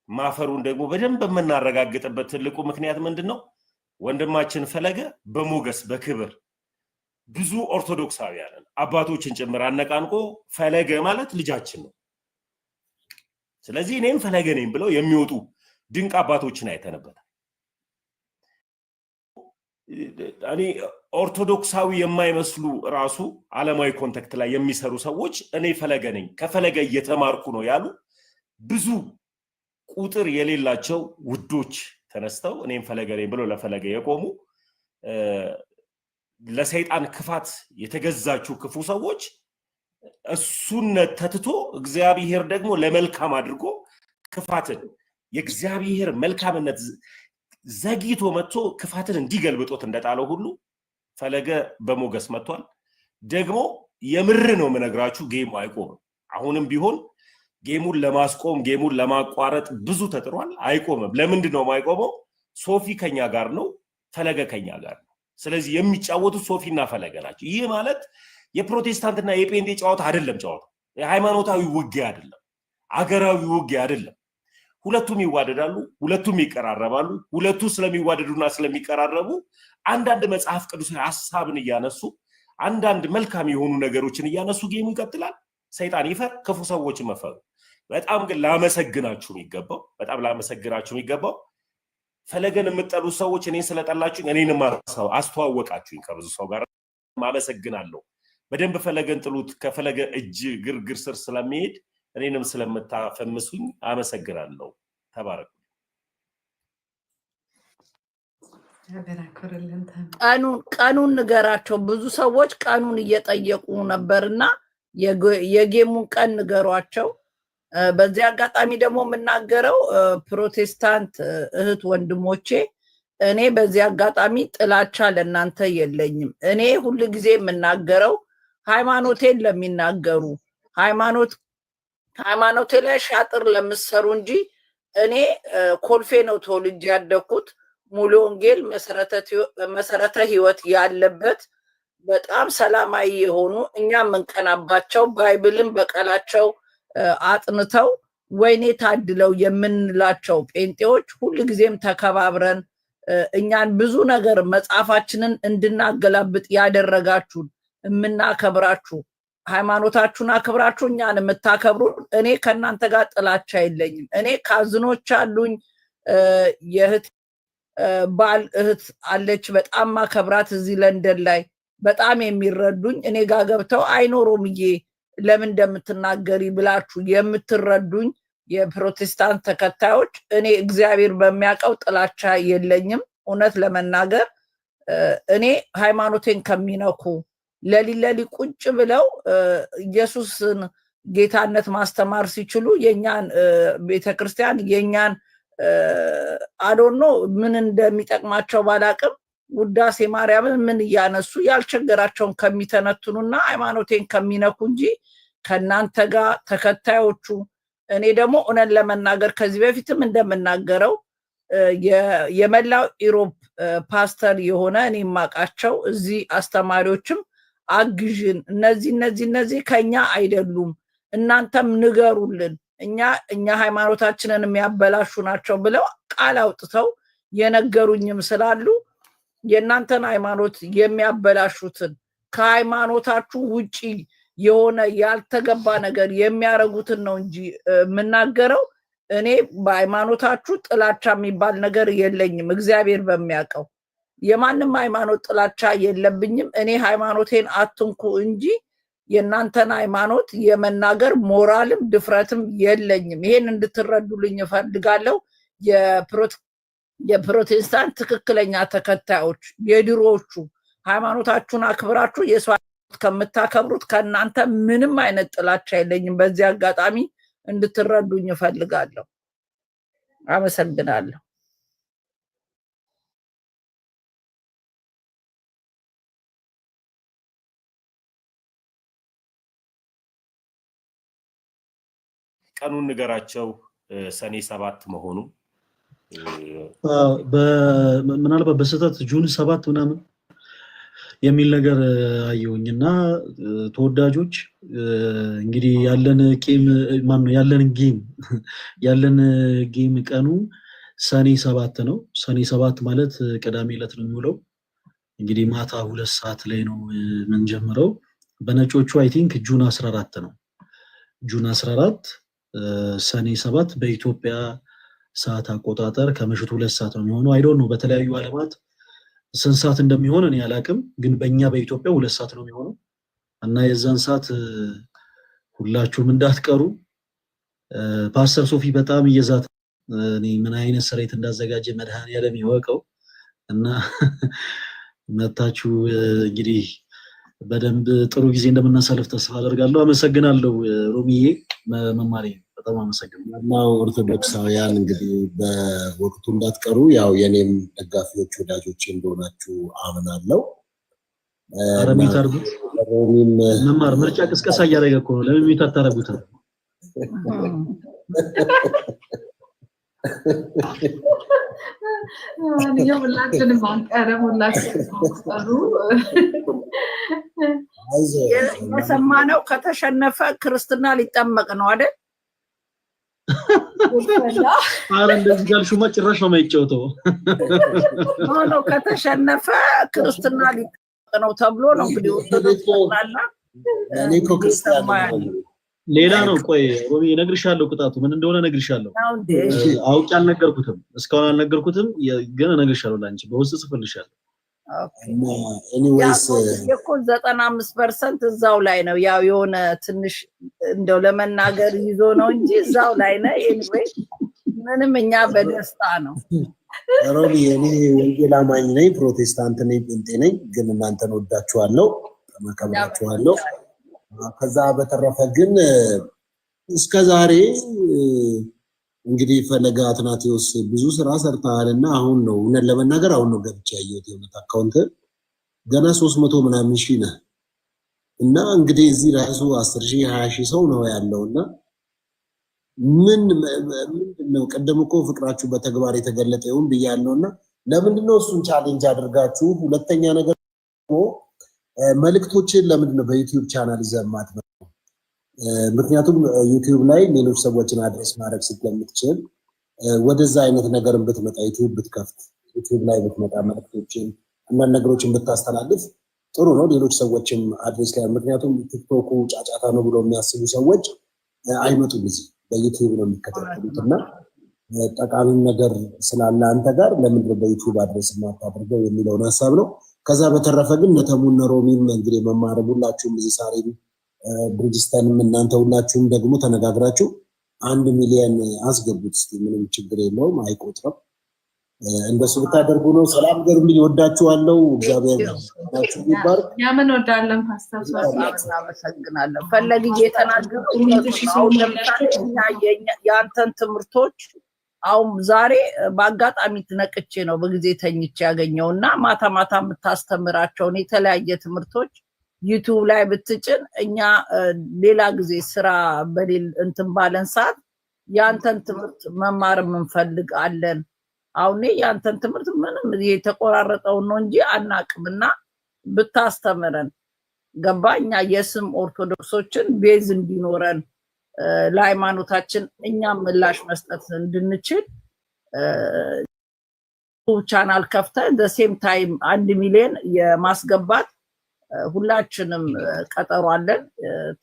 ማፈሩን ደግሞ በደንብ የምናረጋግጥበት ትልቁ ምክንያት ምንድነው? ወንድማችን ፈለገ በሞገስ በክብር ብዙ ኦርቶዶክሳውያንን አባቶችን ጭምር አነቃንቆ ፈለገ ማለት ልጃችን ነው፣ ስለዚህ እኔም ፈለገ ነኝ ብለው የሚወጡ ድንቅ አባቶችን አይተነበታል። እኔ ኦርቶዶክሳዊ የማይመስሉ ራሱ ዓለማዊ ኮንታክት ላይ የሚሰሩ ሰዎች እኔ ፈለገ ነኝ ከፈለገ እየተማርኩ ነው ያሉ ብዙ ቁጥር የሌላቸው ውዶች ተነስተው እኔም ፈለገ ነኝ ብለው ለፈለገ የቆሙ ለሰይጣን ክፋት የተገዛችሁ ክፉ ሰዎች እሱነት ተትቶ እግዚአብሔር ደግሞ ለመልካም አድርጎ ክፋትን የእግዚአብሔር መልካምነት ዘግይቶ መጥቶ ክፋትን እንዲገልብጦት እንደጣለው ሁሉ ፈለገ በሞገስ መጥቷል። ደግሞ የምር ነው የምነግራችሁ፣ ጌሙ አይቆምም። አሁንም ቢሆን ጌሙን ለማስቆም ጌሙን ለማቋረጥ ብዙ ተጥሯል፣ አይቆምም። ለምንድን ነው የማይቆመው? ሶፊ ከኛ ጋር ነው፣ ፈለገ ከኛ ጋር ነው። ስለዚህ የሚጫወቱት ሶፊና ፈለገ ናቸው። ይህ ማለት የፕሮቴስታንትና የጴንጤ ጨዋታ አይደለም። ጨዋታ የሃይማኖታዊ ውጊያ አይደለም፣ አገራዊ ውጊያ አይደለም። ሁለቱም ይዋደዳሉ፣ ሁለቱም ይቀራረባሉ። ሁለቱ ስለሚዋደዱና ስለሚቀራረቡ አንዳንድ መጽሐፍ ቅዱሳዊ ሐሳብን እያነሱ አንዳንድ መልካም የሆኑ ነገሮችን እያነሱ ጌሙ ይቀጥላል። ሰይጣን ይፈር፣ ክፉ ሰዎች መፈሩ። በጣም ግን ላመሰግናችሁ የሚገባው ፈለገን የምጠሉ ሰዎች እኔን ስለጠላችሁ እኔንም አስተዋወቃችሁኝ ከብዙ ሰው ጋር አመሰግናለሁ። በደንብ ፈለገን ጥሉት፣ ከፈለገ እጅ ግርግር ስር ስለሚሄድ እኔንም ስለምታፈምሱኝ አመሰግናለሁ። ተባረኩ። ቀኑን ንገራቸው። ብዙ ሰዎች ቀኑን እየጠየቁ ነበርና የጌሙን ቀን ንገሯቸው። በዚህ አጋጣሚ ደግሞ የምናገረው ፕሮቴስታንት እህት ወንድሞቼ፣ እኔ በዚህ አጋጣሚ ጥላቻ ለእናንተ የለኝም። እኔ ሁሉ ጊዜ የምናገረው ሃይማኖቴን ለሚናገሩ ሃይማኖቴ ላይ ሻጥር ለምሰሩ እንጂ እኔ ኮልፌ ነው ተወልጄ ያደኩት። ሙሉ ወንጌል መሰረተ ህይወት ያለበት በጣም ሰላማዊ የሆኑ እኛ የምንቀናባቸው ባይብልን በቃላቸው አጥንተው ወይኔ ታድለው የምንላቸው ጴንጤዎች ሁልጊዜም ተከባብረን እኛን ብዙ ነገር መጽሐፋችንን እንድናገላብጥ ያደረጋችሁን የምናከብራችሁ ሃይማኖታችሁን አክብራችሁ እኛን የምታከብሩ እኔ ከእናንተ ጋር ጥላቻ የለኝም። እኔ ካዝኖች አሉኝ፣ የእህት ባል እህት አለች በጣም ማከብራት እዚህ ለንደን ላይ በጣም የሚረዱኝ እኔ ጋር ገብተው አይኖሮምዬ ለምን እንደምትናገሪ ብላችሁ የምትረዱኝ የፕሮቴስታንት ተከታዮች እኔ እግዚአብሔር በሚያውቀው ጥላቻ የለኝም። እውነት ለመናገር እኔ ሃይማኖቴን ከሚነኩ ለሊለሊ ቁጭ ብለው ኢየሱስን ጌታነት ማስተማር ሲችሉ የኛን ቤተክርስቲያን የኛን አዶኖ ምን እንደሚጠቅማቸው ባላቅም ውዳሴ ማርያምን ምን እያነሱ ያልቸገራቸውን ከሚተነትኑና ሃይማኖቴን ከሚነኩ እንጂ ከናንተ ጋር ተከታዮቹ እኔ ደግሞ እውነት ለመናገር ከዚህ በፊትም እንደምናገረው የመላው ኢሮፕ ፓስተር የሆነ እኔ ማቃቸው እዚህ አስተማሪዎችም አግዥን እነዚህ ከኛ አይደሉም እናንተም ንገሩልን እኛ ሃይማኖታችንን የሚያበላሹ ናቸው ብለው ቃል አውጥተው የነገሩኝም ስላሉ የእናንተን ሃይማኖት የሚያበላሹትን ከሃይማኖታችሁ ውጪ የሆነ ያልተገባ ነገር የሚያረጉትን ነው እንጂ የምናገረው እኔ በሃይማኖታችሁ ጥላቻ የሚባል ነገር የለኝም። እግዚአብሔር በሚያውቀው የማንም ሃይማኖት ጥላቻ የለብኝም። እኔ ሃይማኖቴን አትንኩ እንጂ የእናንተን ሃይማኖት የመናገር ሞራልም ድፍረትም የለኝም። ይሄን እንድትረዱልኝ እፈልጋለሁ። የፕሮቴስታንት ትክክለኛ ተከታዮች የድሮዎቹ ሃይማኖታችሁን አክብራችሁ የሰው ከምታከብሩት ከእናንተ ምንም አይነት ጥላቻ የለኝም። በዚህ አጋጣሚ እንድትረዱኝ እፈልጋለሁ። አመሰግናለሁ። ቀኑን ንገራቸው። ሰኔ 7 መሆኑ ምናልባት በስህተት ጁን 7 ምናምን የሚል ነገር አየሁኝና ተወዳጆች እንግዲህ ያለን ጌም ቀኑ ሰኔ 7 ነው። ሰኔ 7 ማለት ቅዳሜ ዕለት ነው የሚውለው። እንግዲህ ማታ 2 ሰዓት ላይ ነው የምንጀምረው። በነጮቹ አይ ቲንክ ጁን 14 ነው። ጁን 14 ሰኔ 7 በኢትዮጵያ ሰዓት አቆጣጠር ከምሽቱ 2 ሰዓት ነው የሚሆነው። አይ ዶንት ኖ በተለያዩ ዓለማት ስንት ሰዓት እንደሚሆን እኔ አላቅም፣ ግን በእኛ በኢትዮጵያ 2 ሰዓት ነው የሚሆነው እና የዛን ሰዓት ሁላችሁም እንዳትቀሩ። ፓስተር ሶፊ በጣም እየዛተ እኔ ምን አይነት ስሬት እንዳዘጋጀ መድኃኔዓለም ይወቀው እና መታችሁ እንግዲህ በደንብ ጥሩ ጊዜ እንደምናሳልፍ ተስፋ አደርጋለሁ። አመሰግናለሁ ሮሚዬ መማሪ በጣም አመሰግናለሁ። እና ኦርቶዶክሳውያን እንግዲህ በወቅቱ እንዳትቀሩ፣ ያው የኔም ደጋፊዎች ወዳጆቼ እንደሆናችሁ አምናለሁ። አረሚት አርጉት። ሮሚም መማር ምርጫ ቅስቀሳ እያደረገ እኮ ነው። ለምን ሚት አታረጉት? ሁላችንም አንቀርም፣ ሁላችንም አንቀሩ። የሰማነው ከተሸነፈ ክርስትና ሊጠመቅ ነው አይደል? አረ እንደዚህ ጋልሹማ ጭራሽ ነው የማይጫወተው። ነው ከተሸነፈ ክርስትና ሊጠመቅ ነው ተብሎ ነው እንግዲህ ወጥቶላልና እኔ እኮ ክርስቲያን ሌላ ነው። ቆይ ሮሚ እነግርሻለሁ፣ ቅጣቱ ምን እንደሆነ እነግርሻለሁ። አውቄ አልነገርኩትም፣ እስካሁን አልነገርኩትም፣ ግን እነግርሻለሁ። ላንቺ በውስጥ ጽፍልሻለሁ። ኤኒዌይስ እኮ 95% እዛው ላይ ነው። ያው የሆነ ትንሽ እንደው ለመናገር ይዞ ነው እንጂ እዛው ላይ ነው። ኤኒዌይ ምንም እኛ በደስታ ነው። ሮሚ እኔ ወንጌል አማኝ ነኝ፣ ፕሮቴስታንት ነኝ፣ ጴንጤ ነኝ፣ ግን እናንተን ወዳችኋለሁ፣ ተመከብራችኋለሁ። ከዛ በተረፈ ግን እስከዛሬ እንግዲህ ፈለገ አትናቴዎስ ብዙ ስራ ሰርተሃልና አሁን ነው እውነት ለመናገር አሁን ነው ገብቼ ያየሁት የሆነት አካውንት ገና 300 ምናምን ሺህ ነህ እና እንግዲህ እዚህ ራሱ 10,000 20,000 ሰው ነው ያለውና ምንድነው ቀደም እኮ ፍቅራችሁ በተግባር የተገለጠ ይሁን ብያለሁና ለምንድነው እሱን ቻሌንጅ አድርጋችሁ? ሁለተኛ ነገር መልእክቶችን ለምንድነው በዩቲዩብ ቻናል ይዘማት ነው? ምክንያቱም ዩቲዩብ ላይ ሌሎች ሰዎችን አድሬስ ማድረግ ስለምትችል ወደዛ አይነት ነገርን ብትመጣ ዩቲዩብ ብትከፍት ዩቲዩብ ላይ ብትመጣ መልዕክቶችን አንዳንድ ነገሮችን ብታስተላልፍ ጥሩ ነው። ሌሎች ሰዎችም አድሬስ ላይ ምክንያቱም ቲክቶኩ ጫጫታ ነው ብሎ የሚያስቡ ሰዎች አይመጡም፣ እዚህ በዩቲዩብ ነው የሚከታተሉት እና ጠቃሚ ነገር ስላለ አንተ ጋር ለምንድን በዩቲዩብ አድሬስ የማታደርገው የሚለውን ሀሳብ ነው። ከዛ በተረፈ ግን ነተሙና ሮሚም እንግዲህ መማር ሁላችሁም እዚህ ሳሪም ብሪጅስተንም እናንተ ሁላችሁም ደግሞ ተነጋግራችሁ 1 ሚሊዮን አስገቡት። እስቲ ምንም ችግር የለውም አይቆጥርም። እንደሱ ብታደርጉ ነው። ሰላም ገሩልኝ፣ ወዳችኋለሁ። እግዚአብሔር ይባርክ። ያምን ወዳለን ፓስተር እናመሰግናለን። ፈለግዬ የተናገረው አሁን ለምሳሌ የአንተን ትምህርቶች አሁን ዛሬ በአጋጣሚ ትነቅቼ ነው በጊዜ ተኝቼ ያገኘውና ማታ ማታ የምታስተምራቸውን የተለያየ ትምህርቶች ዩቲዩብ ላይ ብትጭን እኛ ሌላ ጊዜ ስራ በሌል እንትን ባለን ሰዓት ያንተን ትምህርት መማር እንፈልግ አለን። አሁን ያንተን ትምህርት ምንም የተቆራረጠው ነው እንጂ አናቅምና ብታስተምረን ገባኛ የስም ኦርቶዶክሶችን ቤዝ እንዲኖረን ለሃይማኖታችን እኛም ምላሽ መስጠት እንድንችል ቻናል ከፍተ ዘሴም ታይም 1 ሚሊዮን የማስገባት ሁላችንም ቀጠሮ አለን።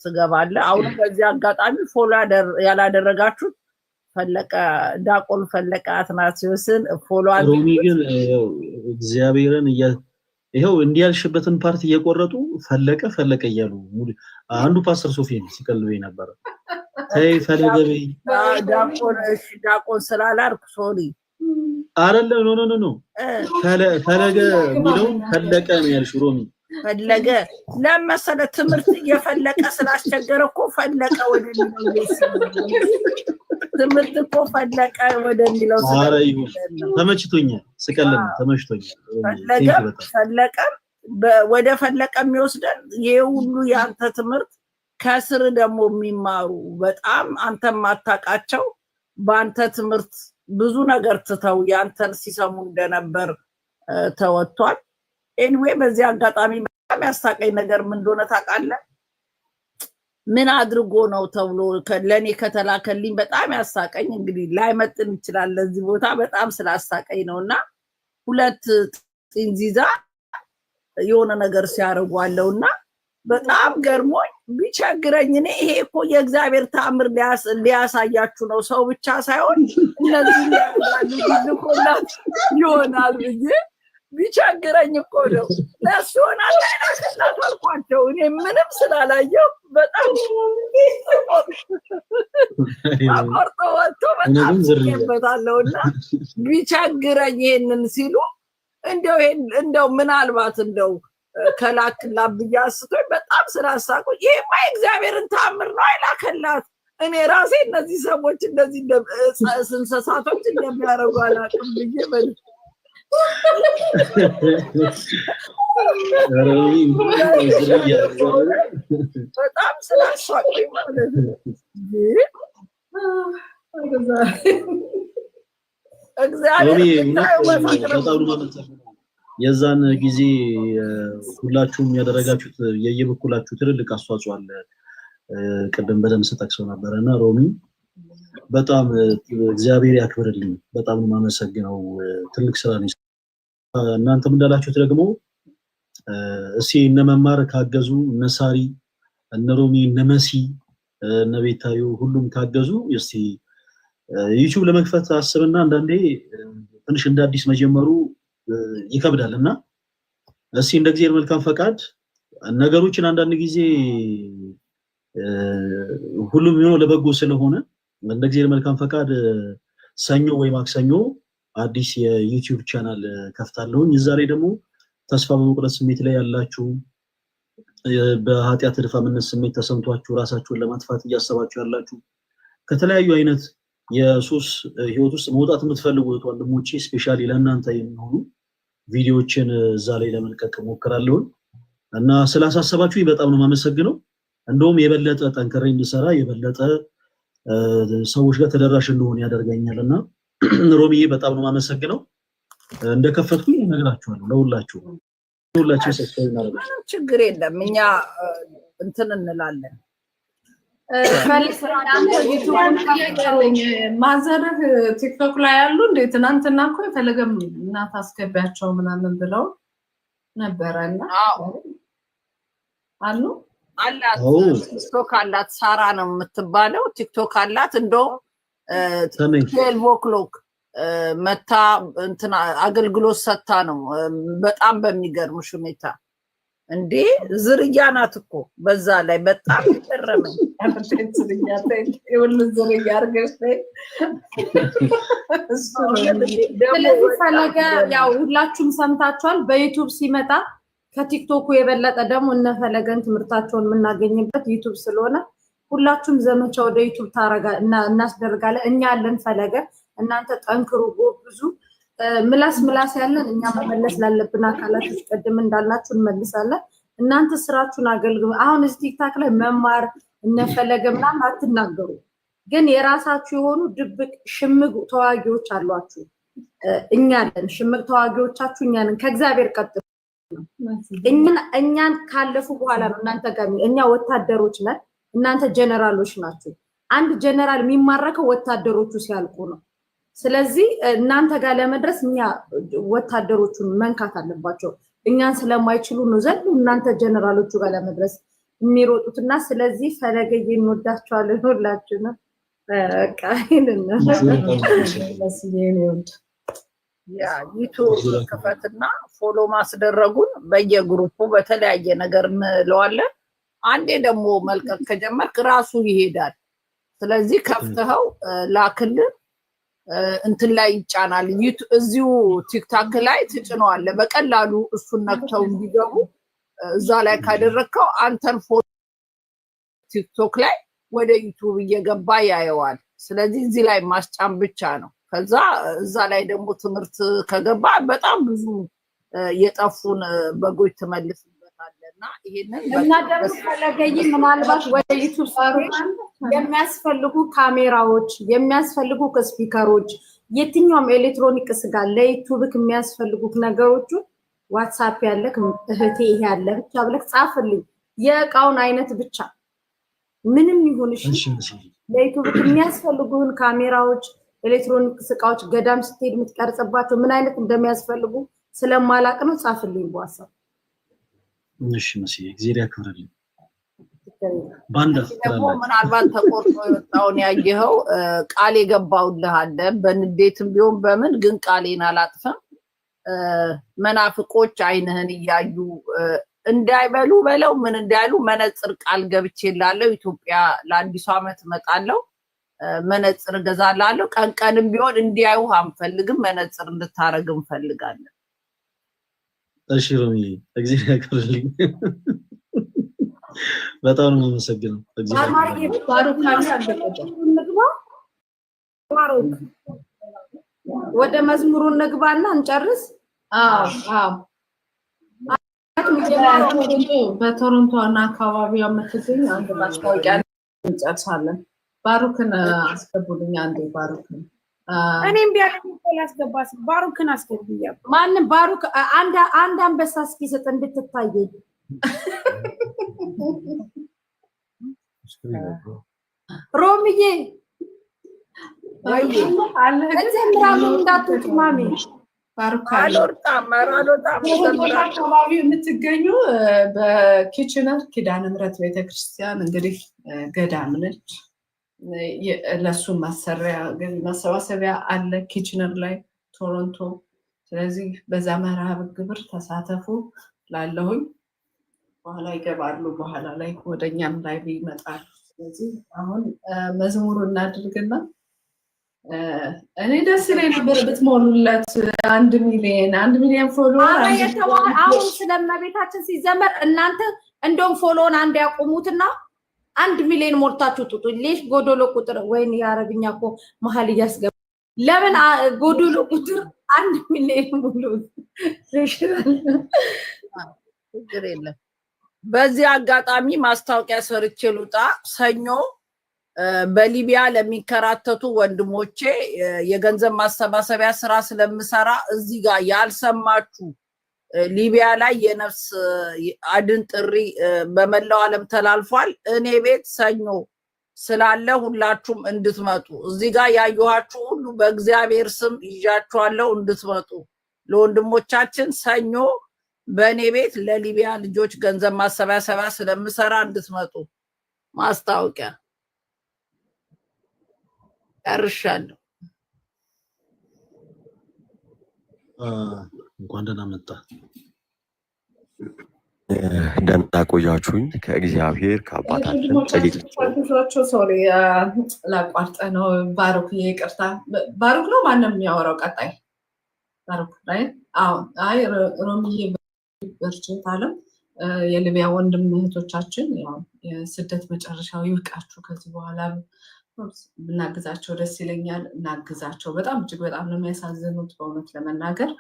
ትገባለ። አሁን በዚህ አጋጣሚ ፎሎ ያላደረጋችሁት ፈለቀ ዳቆን ፈለቀ አትናሲዮስን ፎሎ ሮሚ ግን እግዚአብሔርን ይሄው እንዲያልሽበትን ፓርቲ እየቆረጡ ፈለቀ እያሉ አንዱ ፓስተር ሶፊን ሲቀልበኝ ነበር። ተይ ፈለገ በይ ዳቆን ስላላልኩ ሶሪ አይደለም ኖ ፈለገ የሚለውን ፈለቀ ነው ያልሽው ሮሚ። ፈለገ ለመሰለ ትምህርት እየፈለቀ ስላስቸገረ እኮ ፈለቀ ወደሚለው ትምህርት እኮ ፈለቀ ወደሚለው ተመችቶኛል። ስቀልም ተመችቶኛል። ፈለቀ ወደ ፈለቀ የሚወስደን ይሄ ሁሉ ያንተ ትምህርት ከስር ደግሞ የሚማሩ በጣም አንተ ማታቃቸው በአንተ ትምህርት ብዙ ነገር ትተው ያንተን ሲሰሙ እንደነበር ተወጥቷል። ኤኒዌይ በዚህ አጋጣሚ በጣም ያሳቀኝ ነገር ምን እንደሆነ ታውቃለህ? ምን አድርጎ ነው ተብሎ ለኔ ከተላከልኝ በጣም ያሳቀኝ እንግዲህ ላይመጥን ይችላል ለዚህ ቦታ በጣም ስላሳቀኝ ነውና ሁለት ጥንዚዛ የሆነ ነገር ሲያርጓለውና በጣም ገርሞኝ ቢቸግረኝ እኔ ይሄ እኮ የእግዚአብሔር ተአምር ሊያሳያችሁ ነው ሰው ብቻ ሳይሆን እነዚህ ልኮላት ይሆናል ብዬ ቢቸግረኝ እኮ ነው ለሱ ሆናል አልኳቸው። እኔ ምንም ስላላየው በጣም አቆርጦ ወጥቶ በጣም ይበታለውና ቢቸግረኝ ይሄንን ሲሉ እንደው ምናልባት እንደው ከላክላ ብያስቶኝ በጣም ስላሳቁ ይሄማ እግዚአብሔርን ተአምር ነው አይላከላት። እኔ ራሴ እነዚህ ሰዎች እንደዚህ እንስሳቶች እንደሚያደርጉ አላውቅም ብዬ በጣም ስላሳቁኝ ማለት ነው። የዛን ጊዜ ሁላችሁም ያደረጋችሁት የየበኩላችሁ ትልልቅ አስተዋጽኦ አለ። ቅድም በደንብ ስጠቅሰው ነበርና ሮሚ በጣም እግዚአብሔር ያክብርልኝ። በጣም ማመሰግነው። ትልቅ ስራ ነው። እናንተም እንዳላችሁት ደግሞ እሺ እነ መማር ካገዙ እነ ሳሪ እነ ሮሚ እነ መሲ እነ ቤታዩ ሁሉም ካገዙ እስቲ ዩቲዩብ ለመክፈት አስብና አንዳንዴ ትንሽ እንደ አዲስ መጀመሩ ይከብዳልና እስቲ እንደ እግዚአብሔር መልካም ፈቃድ ነገሮችን አንዳንድ ጊዜ ሁሉም ነው ለበጎ ስለሆነ እንደ እግዚአብሔር መልካም ፈቃድ ሰኞ ወይ ማክሰኞ አዲስ የዩቲዩብ ቻናል ከፍታለሁኝ። እዛ ላይ ደግሞ ተስፋ በመቁረጥ ስሜት ላይ ያላችሁ በኃጢአት ድፋምነት ስሜት ተሰምቷችሁ ራሳችሁን ለማጥፋት እያሰባችሁ ያላችሁ ከተለያዩ አይነት የሱስ ህይወት ውስጥ መውጣት የምትፈልጉ ወንድሞቼ ስፔሻሊ ለእናንተ የሚሆኑ ቪዲዮዎችን እዛ ላይ ለመልቀቅ ሞክራለሁ እና ስላሳሰባችሁ በጣም ነው ማመሰግነው። እንደውም የበለጠ ጠንከሬ እንድሰራ የበለጠ ሰዎች ጋር ተደራሽ እንደሆነ ያደርገኛልና ሮሚዬ በጣም ነው ማመሰግነው። እንደከፈትኩኝ እነግራችኋለሁ ለሁላችሁ ሰብስክራይብ እናደርጋለን። ችግር የለም እኛ እንትን እንላለን። ማዘርህ ቲክቶክ ላይ ያሉ እንዴ? ትናንትና እኮ የፈለገም እናት አስገቢያቸው ምናምን ብለው ነበረና አሉ አላት ቲክቶክ አላት። ሳራ ነው የምትባለው። ቲክቶክ አላት። እንደውም 12 o'clock መታ እንትና አገልግሎት ሰታ ነው። በጣም በሚገርምሽ ሁኔታ እንዴ ዝርያ ናት እኮ በዛ ላይ በጣም ይገረመኝ። ስለዚህ ፈለገ ያው ሁላችሁም ሰምታችኋል። በዩቲዩብ ሲመጣ ከቲክቶኩ የበለጠ ደግሞ እነፈለገን ትምህርታቸውን የምናገኝበት ዩቲዩብ ስለሆነ ሁላችሁም ዘመቻ ወደ ዩቲዩብ እናስደርጋለን። እኛ ያለን ፈለገ እናንተ ጠንክሩ፣ ጎብዙ። ምላስ ያለን እኛ መመለስ ላለብን አካላቶች ቀደም እንዳላችሁ እንመልሳለን። እናንተ ስራችሁን አገልግሉ። አሁን እዚህ ቲክታክ ላይ መማር እነፈለገ ምናምን አትናገሩ፣ ግን የራሳችሁ የሆኑ ድብቅ ሽምቅ ተዋጊዎች አሏችሁ። እኛ አለን ሽምቅ ተዋጊዎቻችሁ እኛ ነን። ከእግዚአብሔር ቀጥሎ እኛን ካለፉ በኋላ ነው እናንተ ጋር። እኛ ወታደሮች ነን፣ እናንተ ጀነራሎች ናችሁ። አንድ ጀነራል የሚማረከው ወታደሮቹ ሲያልቁ ነው። ስለዚህ እናንተ ጋር ለመድረስ እኛ ወታደሮቹን መንካት አለባቸው። እኛን ስለማይችሉ ነው ዘንድ እናንተ ጀነራሎቹ ጋር ለመድረስ የሚሮጡትና ስለዚህ ፈለገዬ እንወዳቸዋለን ሁላችሁ ነው። በቃ ዩቱብ ክፈትና ፎሎ ማስደረጉን በየግሩፑ በተለያየ ነገር እንለዋለን። አንዴ ደግሞ መልቀቅ ከጀመርክ ራሱ ይሄዳል። ስለዚህ ከፍተኸው ላክልን እንትን ላይ ይጫናል። እዚሁ ቲክታክ ላይ ትጭነዋለህ በቀላሉ። እሱን ነክተው እንዲገቡ እዛ ላይ ካደረግከው አንተን ፎሎ ቲክቶክ ላይ ወደ ዩቱብ እየገባ ያየዋል። ስለዚህ እዚህ ላይ ማስጫን ብቻ ነው። ከዛ እዛ ላይ ደግሞ ትምህርት ከገባ በጣም ብዙ የጠፉን በጎች ትመልስበታለና ይሄንን እና ደግሞ ፈለገይ ምናልባት ወደ ዩቱብ የሚያስፈልጉ ካሜራዎች፣ የሚያስፈልጉ ስፒከሮች፣ የትኛውም ኤሌክትሮኒክስ ጋር ለዩቱብክ የሚያስፈልጉ ነገሮች ዋትስአፕ ያለክ እህቴ ይሄ ያለ ብቻ ብለክ ጻፍልኝ። የእቃውን አይነት ብቻ ምንም ይሁን እሺ። ለዩቱብክ የሚያስፈልጉን ካሜራዎች፣ ኤሌክትሮኒክስ እቃዎች ገዳም ስትሄድ የምትቀርጽባቸው ምን አይነት እንደሚያስፈልጉ ስለማላቅ ነው። ጻፍልኝ በዋትስአፕ። እሺ መስዬ እግዚአብሔር ያክብርልኝ። ደግሞ ምናልባት ተቆርጦ የወጣውን ያየኸው ቃል የገባውልህ አለ። በንዴትም ቢሆን በምን ግን ቃሌን አላጥፍም። መናፍቆች አይንህን እያዩ እንዳይበሉ በለው ምን እንዳይሉ መነጽር ቃል ገብቼላለሁ። ኢትዮጵያ ለአዲሱ ዓመት እመጣለሁ፣ መነጽር እገዛላለሁ። ቀንም ቢሆን እንዲያዩ አንፈልግም፣ መነጽር እንድታረግ እንፈልጋለን። እሺ ሮሚ እግዚአብሔር ያክብርልኝ። በጣም ነው የምመሰግነው። ወደ መዝሙሩ እንግባና እንጨርስ። በቶሮንቶ እና አካባቢው የምትገኝ አንድ ማስታወቂያ እንጨርሳለን። ባሩክን አስገቡልኝ አንዴ። ባሩክን እኔም ቢያለኝ ያስገባስ ባሩክን አስገብያ። ማንም ባሩክ አንድ አንበሳ እስኪ ስጥ እንድትታየኝ። ሮሚዬ እዘምራለሁ እንዳትወጪ ማሚ። ባሩክ አካባቢ የምትገኙ በኪችነር ኪዳነ ምሕረት ቤተክርስቲያን እንግዲህ ገዳም ነች። ለሱ ማሰባሰቢያ አለ ኪችነር ላይ ቶሮንቶ። ስለዚህ በዛ መርሃ ግብር ተሳተፉ ላለሁኝ። በኋላ ይገባሉ፣ በኋላ ላይ ወደኛም ላይ ይመጣሉ። ስለዚህ አሁን መዝሙሩ እናድርግና እኔ ደስ ይለኝ ነበር ብትሞሉለት 1 ሚሊዮን ፎሎወር። አሁን ስለመቤታችን ሲዘመር እናንተ እንደውም ፎሎውን አንድ ያቆሙትና 1 ሚሊዮን ሞልታችሁ ጥጡ። ሌሽ ጎዶሎ ቁጥር ወይን የአረብኛ እኮ መሀል እያስገባ ለምን ጎዶሎ ቁጥር 1 ሚሊዮን ሙሉ ችግር የለም። በዚህ አጋጣሚ ማስታወቂያ ሰርቼ ልውጣ። ሰኞ በሊቢያ ለሚከራተቱ ወንድሞቼ የገንዘብ ማሰባሰቢያ ስራ ስለምሰራ እዚህ ጋር ያልሰማችሁ ሊቢያ ላይ የነፍስ አድን ጥሪ በመላው ዓለም ተላልፏል። እኔ ቤት ሰኞ ስላለ ሁላችሁም እንድትመጡ እዚህ ጋር ያዩዋችሁ ሁሉ በእግዚአብሔር ስም ይዣችኋለሁ እንድትመጡ ለወንድሞቻችን ሰኞ በእኔ ቤት ለሊቢያ ልጆች ገንዘብ ማሰባሰቢያ ስለምሰራ እንድትመጡ ማስታወቂያ ጨርሻለሁ። እንኳን ደህና መጣ። ደህና ቆያችሁኝ። ከእግዚአብሔር ከአባታችን ከጌታችን ሶሪ ላቋርጠ ነው። ባሩክ ይቅርታ፣ ባሩክ ነው ማንም የሚያወራው ቀጣይ ባሩክ ላይ አይ ሮሚዬ በርችት አለም የሊቢያ ወንድም እህቶቻችን ያው የስደት መጨረሻው ይብቃችሁ። ከዚህ በኋላ ብናግዛቸው ደስ ይለኛል። እናግዛቸው። በጣም እጅግ በጣም ነው የሚያሳዝኑት በእውነት ለመናገር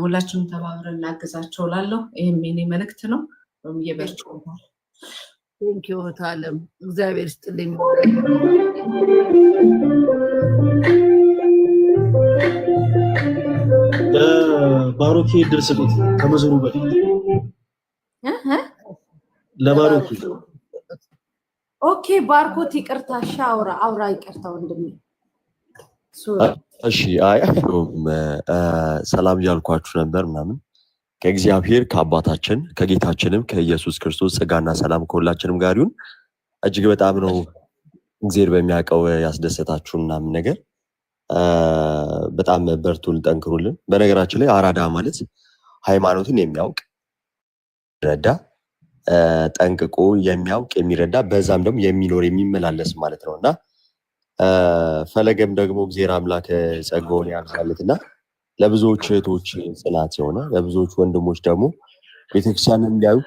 ሁላችንም ተባብረን እናግዛቸው ላለው ይሄም የኔ መልእክት ነው። ሮሚዬ በርችታል። ቴንኪው ታለም እግዚአብሔር ይስጥልኝ። ባሮኪ ድርስቁት ከመዝሩ በፊት ለባሮኪ ኦኬ ባርኮት ይቅርታ አውራ ይቅርታ ወንድሜ። እሺ አይ ሰላም ያልኳችሁ ነበር ምናምን ከእግዚአብሔር ከአባታችን ከጌታችንም ከኢየሱስ ክርስቶስ ጸጋና ሰላም ከሁላችንም ጋር ይሁን። እጅግ በጣም ነው እግዚአብሔር በሚያውቀው ያስደሰታችሁና ምናምን ነገር በጣም በርቱን ጠንክሩልን። በነገራችን ላይ አራዳ ማለት ሃይማኖትን የሚያውቅ ረዳ ጠንቅቆ የሚያውቅ የሚረዳ በዛም ደግሞ የሚኖር የሚመላለስ ማለት ነውና ፈለገም ደግሞ እግዚአብሔር አምላክ ጸጋውን ያብዛለትና ለብዙዎች እህቶች ጽናት የሆነ ለብዙዎች ወንድሞች ደግሞ ቤተክርስቲያንን እንዲያዩ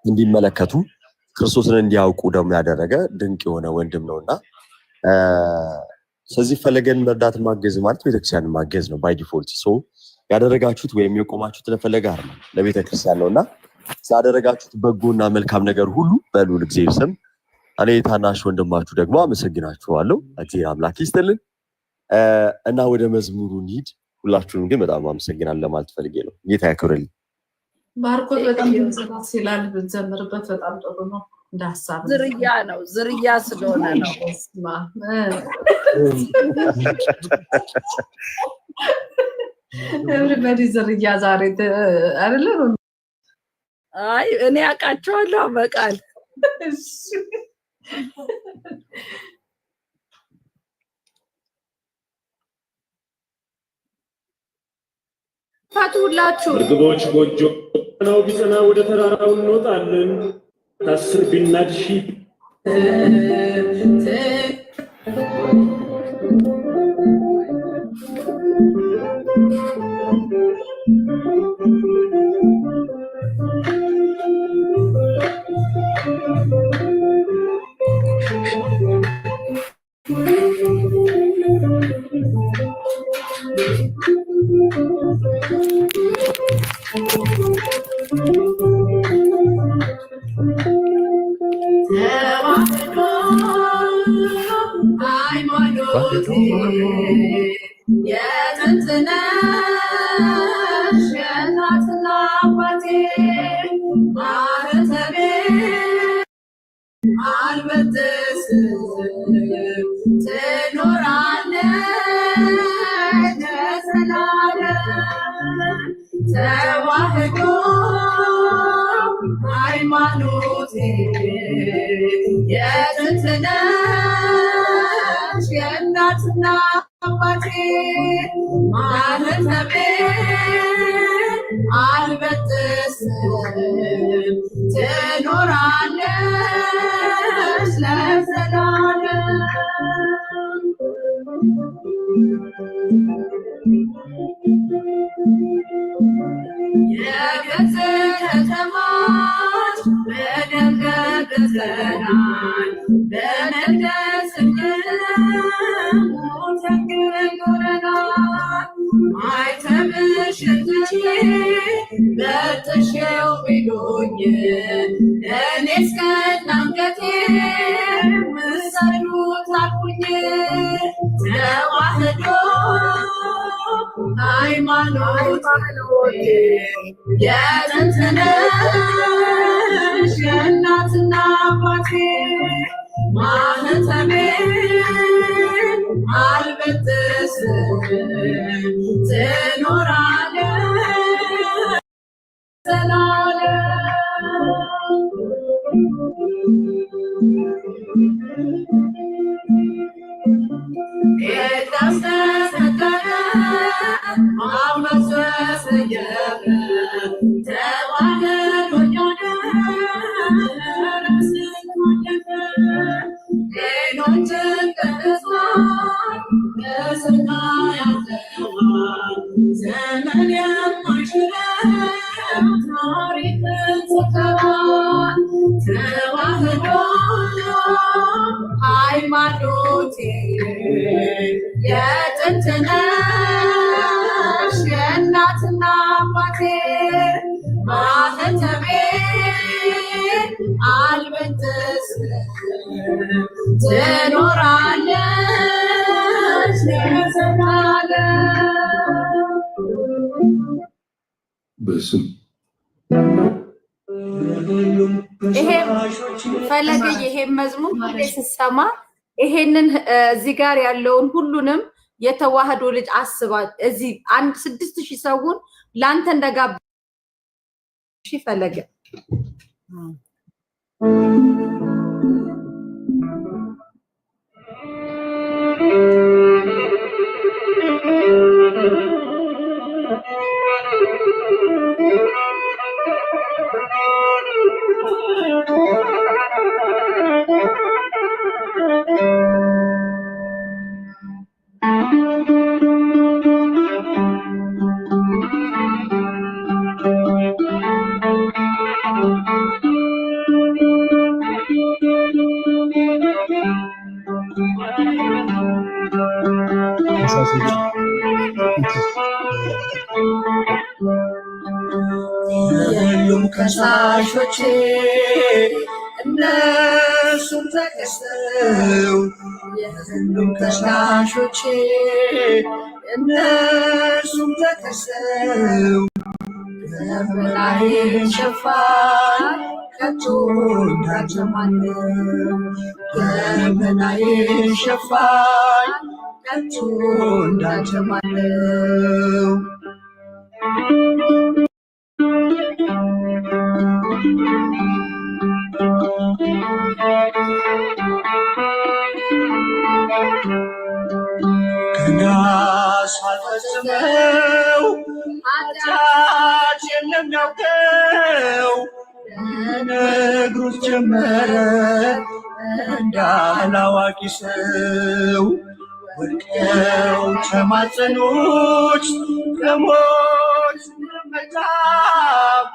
እንዲመለከቱ ክርስቶስን እንዲያውቁ ደግሞ ያደረገ ድንቅ የሆነ ወንድም ነውና ስለዚህ ፈለገን መርዳት ማገዝ ማለት ቤተክርስቲያንን ማገዝ ነው ባይ ዲፎልት። ሶ ያደረጋችሁት ወይም የቆማችሁት ለፈለገ አይደለም ለቤተክርስቲያን ነውና ስላደረጋችሁት በጎና መልካም ነገር ሁሉ በልዑል እግዚአብሔር ስም እኔ ታናሽ ወንድማችሁ ደግሞ አመሰግናችኋለሁ። እግዚአብሔር አምላክ ይስጥልን እና ወደ መዝሙሩ እንሂድ። ሁላችሁንም ግን በጣም አመሰግናለሁ ለማለት ፈልጌ ነው። ጌታ ያክብርልኝ። ባርኮት በጣም ድምጽ ይላል ብትዘምርበት በጣም ጥሩ ነው። እንዳሳብ ዝርያ ነው ዝርያ ስለሆነ ነው። ኤቭሪባዲ ዝርያ ዛሬ አይደለም። አይ እኔ አውቃቸዋለሁ በቃል ሁላችሁ እርግቦች ጎጆ ነው ቢጸና ወደ ተራራው እንወጣለን። ታስር ቢናድሺ ማህተቤን አልበጥስም ትኖራለህ ዘመን የማይሽረው ታሪክን ጽፈዋል ተዋህዶ ሃይማኖቴ የጥንት ነሽ የእናትና አባቴ ማህተቤን አልበጥስም ትኖራለች ለዘላለም በስም ይሄም ፈለገ ይሄም መዝሙር ስትሰማ ይሄንን እዚህ ጋር ያለውን ሁሉንም የተዋህዶ ልጅ አስባ እዚህ 6000 ሰውን ላንተ እንደጋብ ፈለገ የሉም ከሳሾቼ እነሱም ተከሰው የሉም ከሳሾቼ እነሱም ተከሰው በላይን ሸፋኝ ከቶ እንዳጀማነው በላይን ሸፋኝ ከቶ እንዳጀማነው ገና ሳልፈጽመው ኃጢአት የሚያውቀው ነግሮት ጀመረ እንዳላዋቂ ሰው ወድቀው ተማጸኑት ከሞት መጣም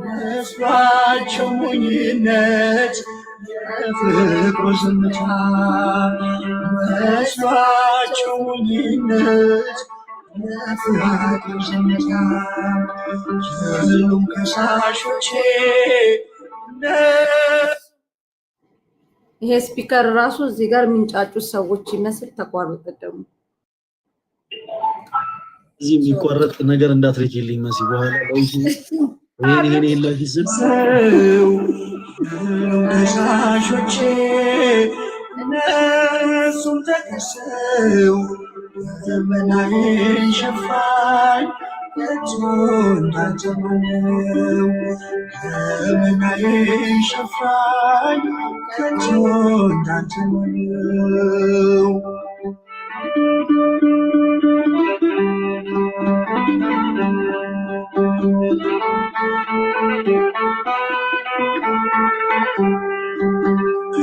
መስሏቸው ሞኝነት የፍቅሩ ዝምታ መስሏቸው ሞኝነት የፍቅሩ ዝምታ የሉም ከሳሾቼ ይሄ ስፒከር ራሱ እዚህ ጋር የሚንጫጩት ሰዎች ይመስል ተቋረጠ። ደግሞ እዚህ የሚቆረጥ ነገር እንዳትረጂልኝ መሲ በኋላ ይሄን ለጊዜው ከሳሾቼ እነሱም ተከሰው ዘመናዊን ሸፋኝ ከቶ እንዳጀማነው ዘመናዊን ሸፋኝ ከቶ እንዳጀማነው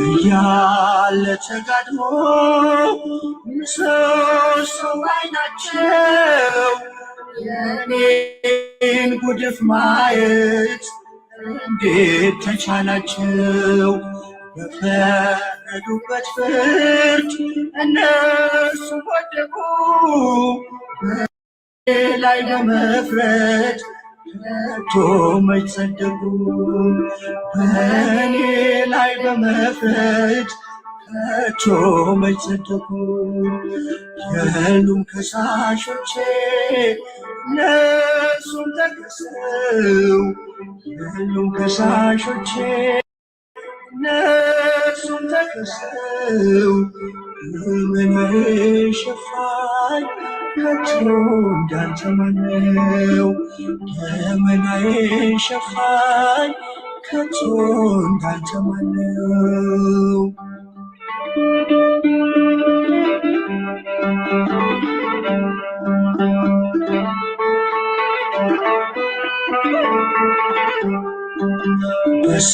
እያለ ተጋድሞ ምሰሶ አይናቸው የኔን ጉድፍ ማየት እንዴት ተቻላቸው? በፈረዱበት ፍርድ እነሱ ወደቁ ላይ በመፍረድ ከቶ መች ጸደቁ? በእኔ ላይ በመፍረድ ከቶ መች ጸደቁ? የሉም ከሳሾቼ እነሱም ተከሰው የሉም ከሳሾቼ እነሱም ተከሰው ዘመናዬን ሸፋኝ ከቶ እንዳንተ ማነው? ዘመናዬን ሸፋኝ ከቶ እንዳንተ ማነው?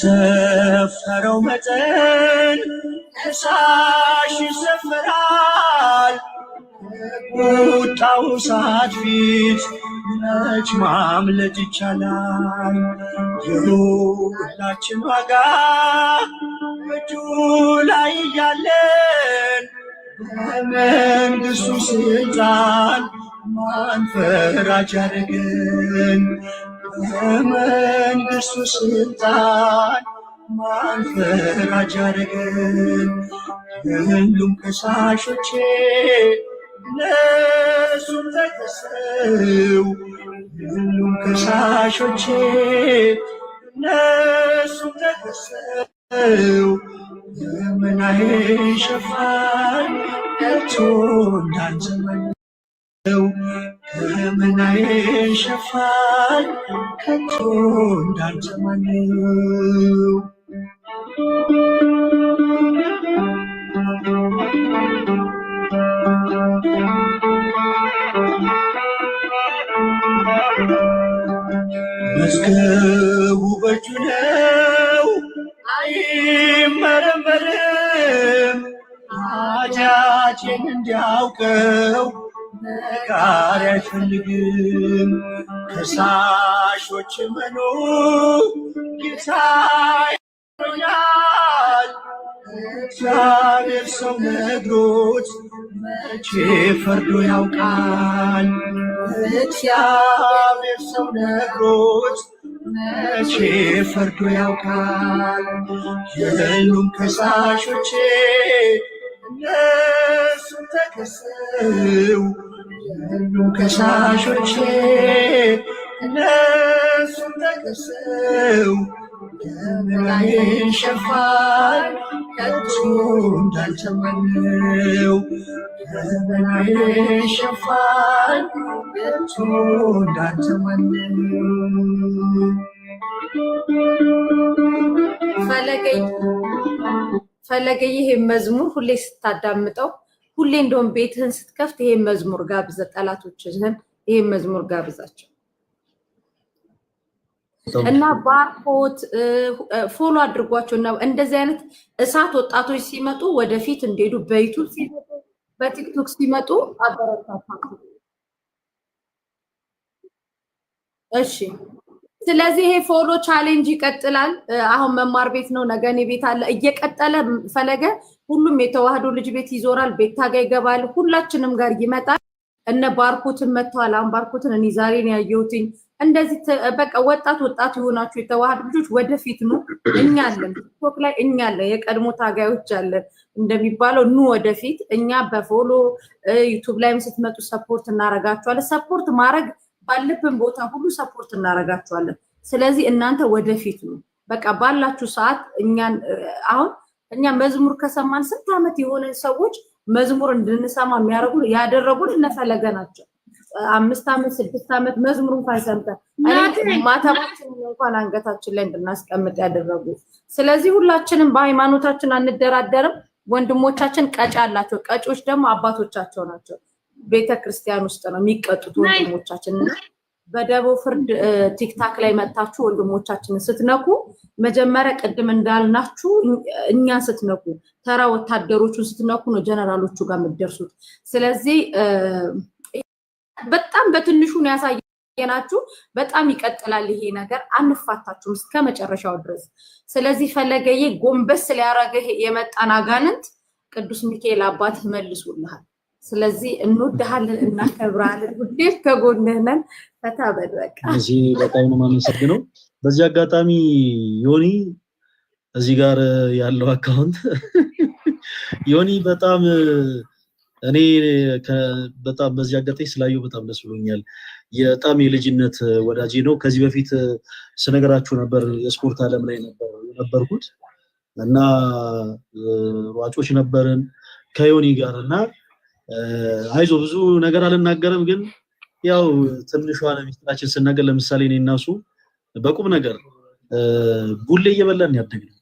በሰፈረው መጠን ከሳሽ ይሰፈራል። ቁጣው እሳት ፊት መች ማምለጥ ይቻላል? የሁላችን ዋጋ እጁ ላይ እያለን በመንግሥቱ ስልጣን ማን ፈራጅ ያደረገን? በመንግሥቱ ስልጣን ማን ፈራጅ ያደረገን? የሁሉም ከሳሾቼ እነሱም ተከሰው የሁሉም ከሳሾቼ እነሱም ተከሰው ዘመናዬን ሸፋኝ ከቶ እንዳንተ ማነው? ዘመናዬን ሸፋኝ ከቶ እንዳንተ ማነው? መዝገቡ በእጁ ነው አይመረመርም። ኃጢአቴን እንዲያውቀው ነጋሪ አይፈልግም። ከሳሾች መኑ ጌታ ይሆናል። እግዚአብሔር ሰው ነግሮት መቼ ፈርዶ ያውቃል? እግዚአብሔር ሰው ነግሮት መቼ ፈርዶ ያውቃል? የሁሉም ከሳሾቼ እነሱም ተከሰው የሁሉም ከሳሾቼ እነሱም ተከሰው ዘመናዬን ሸፋኝ ከቶ እንዳንተ ማነው? ዘመናዬን ሸፋኝ ከቶ እንዳንተ ማነው? ፈለገ ይሄ መዝሙር ሁሌ ስታዳምጠው ሁሌ እንደውም ቤትህን ስትከፍት ይሄ መዝሙር ጋብዘ፣ ጠላቶችህን ይሄ መዝሙር ጋብዛቸው እና ባርኮት ፎሎ አድርጓቸው እና እንደዚህ አይነት እሳት ወጣቶች ሲመጡ ወደፊት እንዲሄዱ በዩቲዩብ ሲመጡ በቲክቶክ ሲመጡ አበረታታቸው። እሺ፣ ስለዚህ ይሄ ፎሎ ቻሌንጅ ይቀጥላል። አሁን መማር ቤት ነው፣ ነገ እኔ ቤት አለ እየቀጠለ ፈለገ ሁሉም የተዋህዶ ልጅ ቤት ይዞራል፣ ቤት ታጋ ይገባል፣ ሁላችንም ጋር ይመጣል። እነ ባርኮትን መጥተዋል። አሁን ባርኮትን እኔ ዛሬ ነው ያየሁትኝ። እንደዚህ በቃ ወጣት የሆናችሁ የተዋህዶ ልጆች ወደፊት ነው። እኛ አለን ቲክቶክ ላይ እኛ አለን፣ የቀድሞ ታጋዮች አለን እንደሚባለው ኑ ወደፊት። እኛ በፎሎ ዩቲዩብ ላይም ስትመጡ ሰፖርት እናረጋችኋለን። ሰፖርት ማድረግ ባለብን ቦታ ሁሉ ሰፖርት እናረጋችኋለን። ስለዚህ እናንተ ወደፊት ነው በቃ ባላችሁ ሰዓት አሁን እኛ መዝሙር ከሰማን ስንት ዓመት የሆነ ሰዎች መዝሙር እንድንሰማ ያደረጉን እነፈለገ ናቸው። 5 ዓመት 6 ዓመት መዝሙር እንኳን ሰምተን ማተባችን እንኳን አንገታችን ላይ እንድናስቀምጥ ያደረጉ። ስለዚህ ሁላችንም በሃይማኖታችን አንደራደርም። ወንድሞቻችን ቀጭ አላቸው። ቀጮች ደግሞ አባቶቻቸው ናቸው። ቤተክርስቲያን ውስጥ ነው የሚቀጡት ወንድሞቻችን። በደቦ ፍርድ ቲክታክ ላይ መጣችሁ ወንድሞቻችንን ስትነኩ መጀመሪያ ቅድም እንዳልናችሁ እኛን ስትነኩ ተራ ወታደሮቹን ስትነኩ ነው ጀነራሎቹ ጋር የምትደርሱት። ስለዚህ በጣም በትንሹ ነው ያሳየናችሁ። በጣም ይቀጥላል ይሄ ነገር፣ አንፋታችሁም እስከ መጨረሻው ድረስ። ስለዚህ ፈለገዬ ጎንበስ ሊያረገህ የመጣን አጋንንት ቅዱስ ሚካኤል አባት መልሱልሃል። ስለዚህ እንወድሃለን፣ እናከብራለን፣ ሁሌም ከጎንህ ነን። ፈታ በል በቃ። እዚህ በጣም ነው የማመሰግነው። በዚህ አጋጣሚ ዮኒ እዚህ ጋር ያለው አካውንት ዮኒ በጣም እኔ በጣም በዚህ አጋጣሚ ስላየው በጣም ደስ ብሎኛል። በጣም የልጅነት ወዳጄ ነው። ከዚህ በፊት ስነግራችሁ ነበር የስፖርት ዓለም ላይ ነበርኩት እና ሯጮች ነበርን ከዮኒ ጋር እና አይዞ ብዙ ነገር አልናገርም ግን ያው ትንሿ ለሚስጥራችን ስናገር ለምሳሌ እኔ እና እሱ በቁም ነገር ቡሌ እየበላን ያደግነው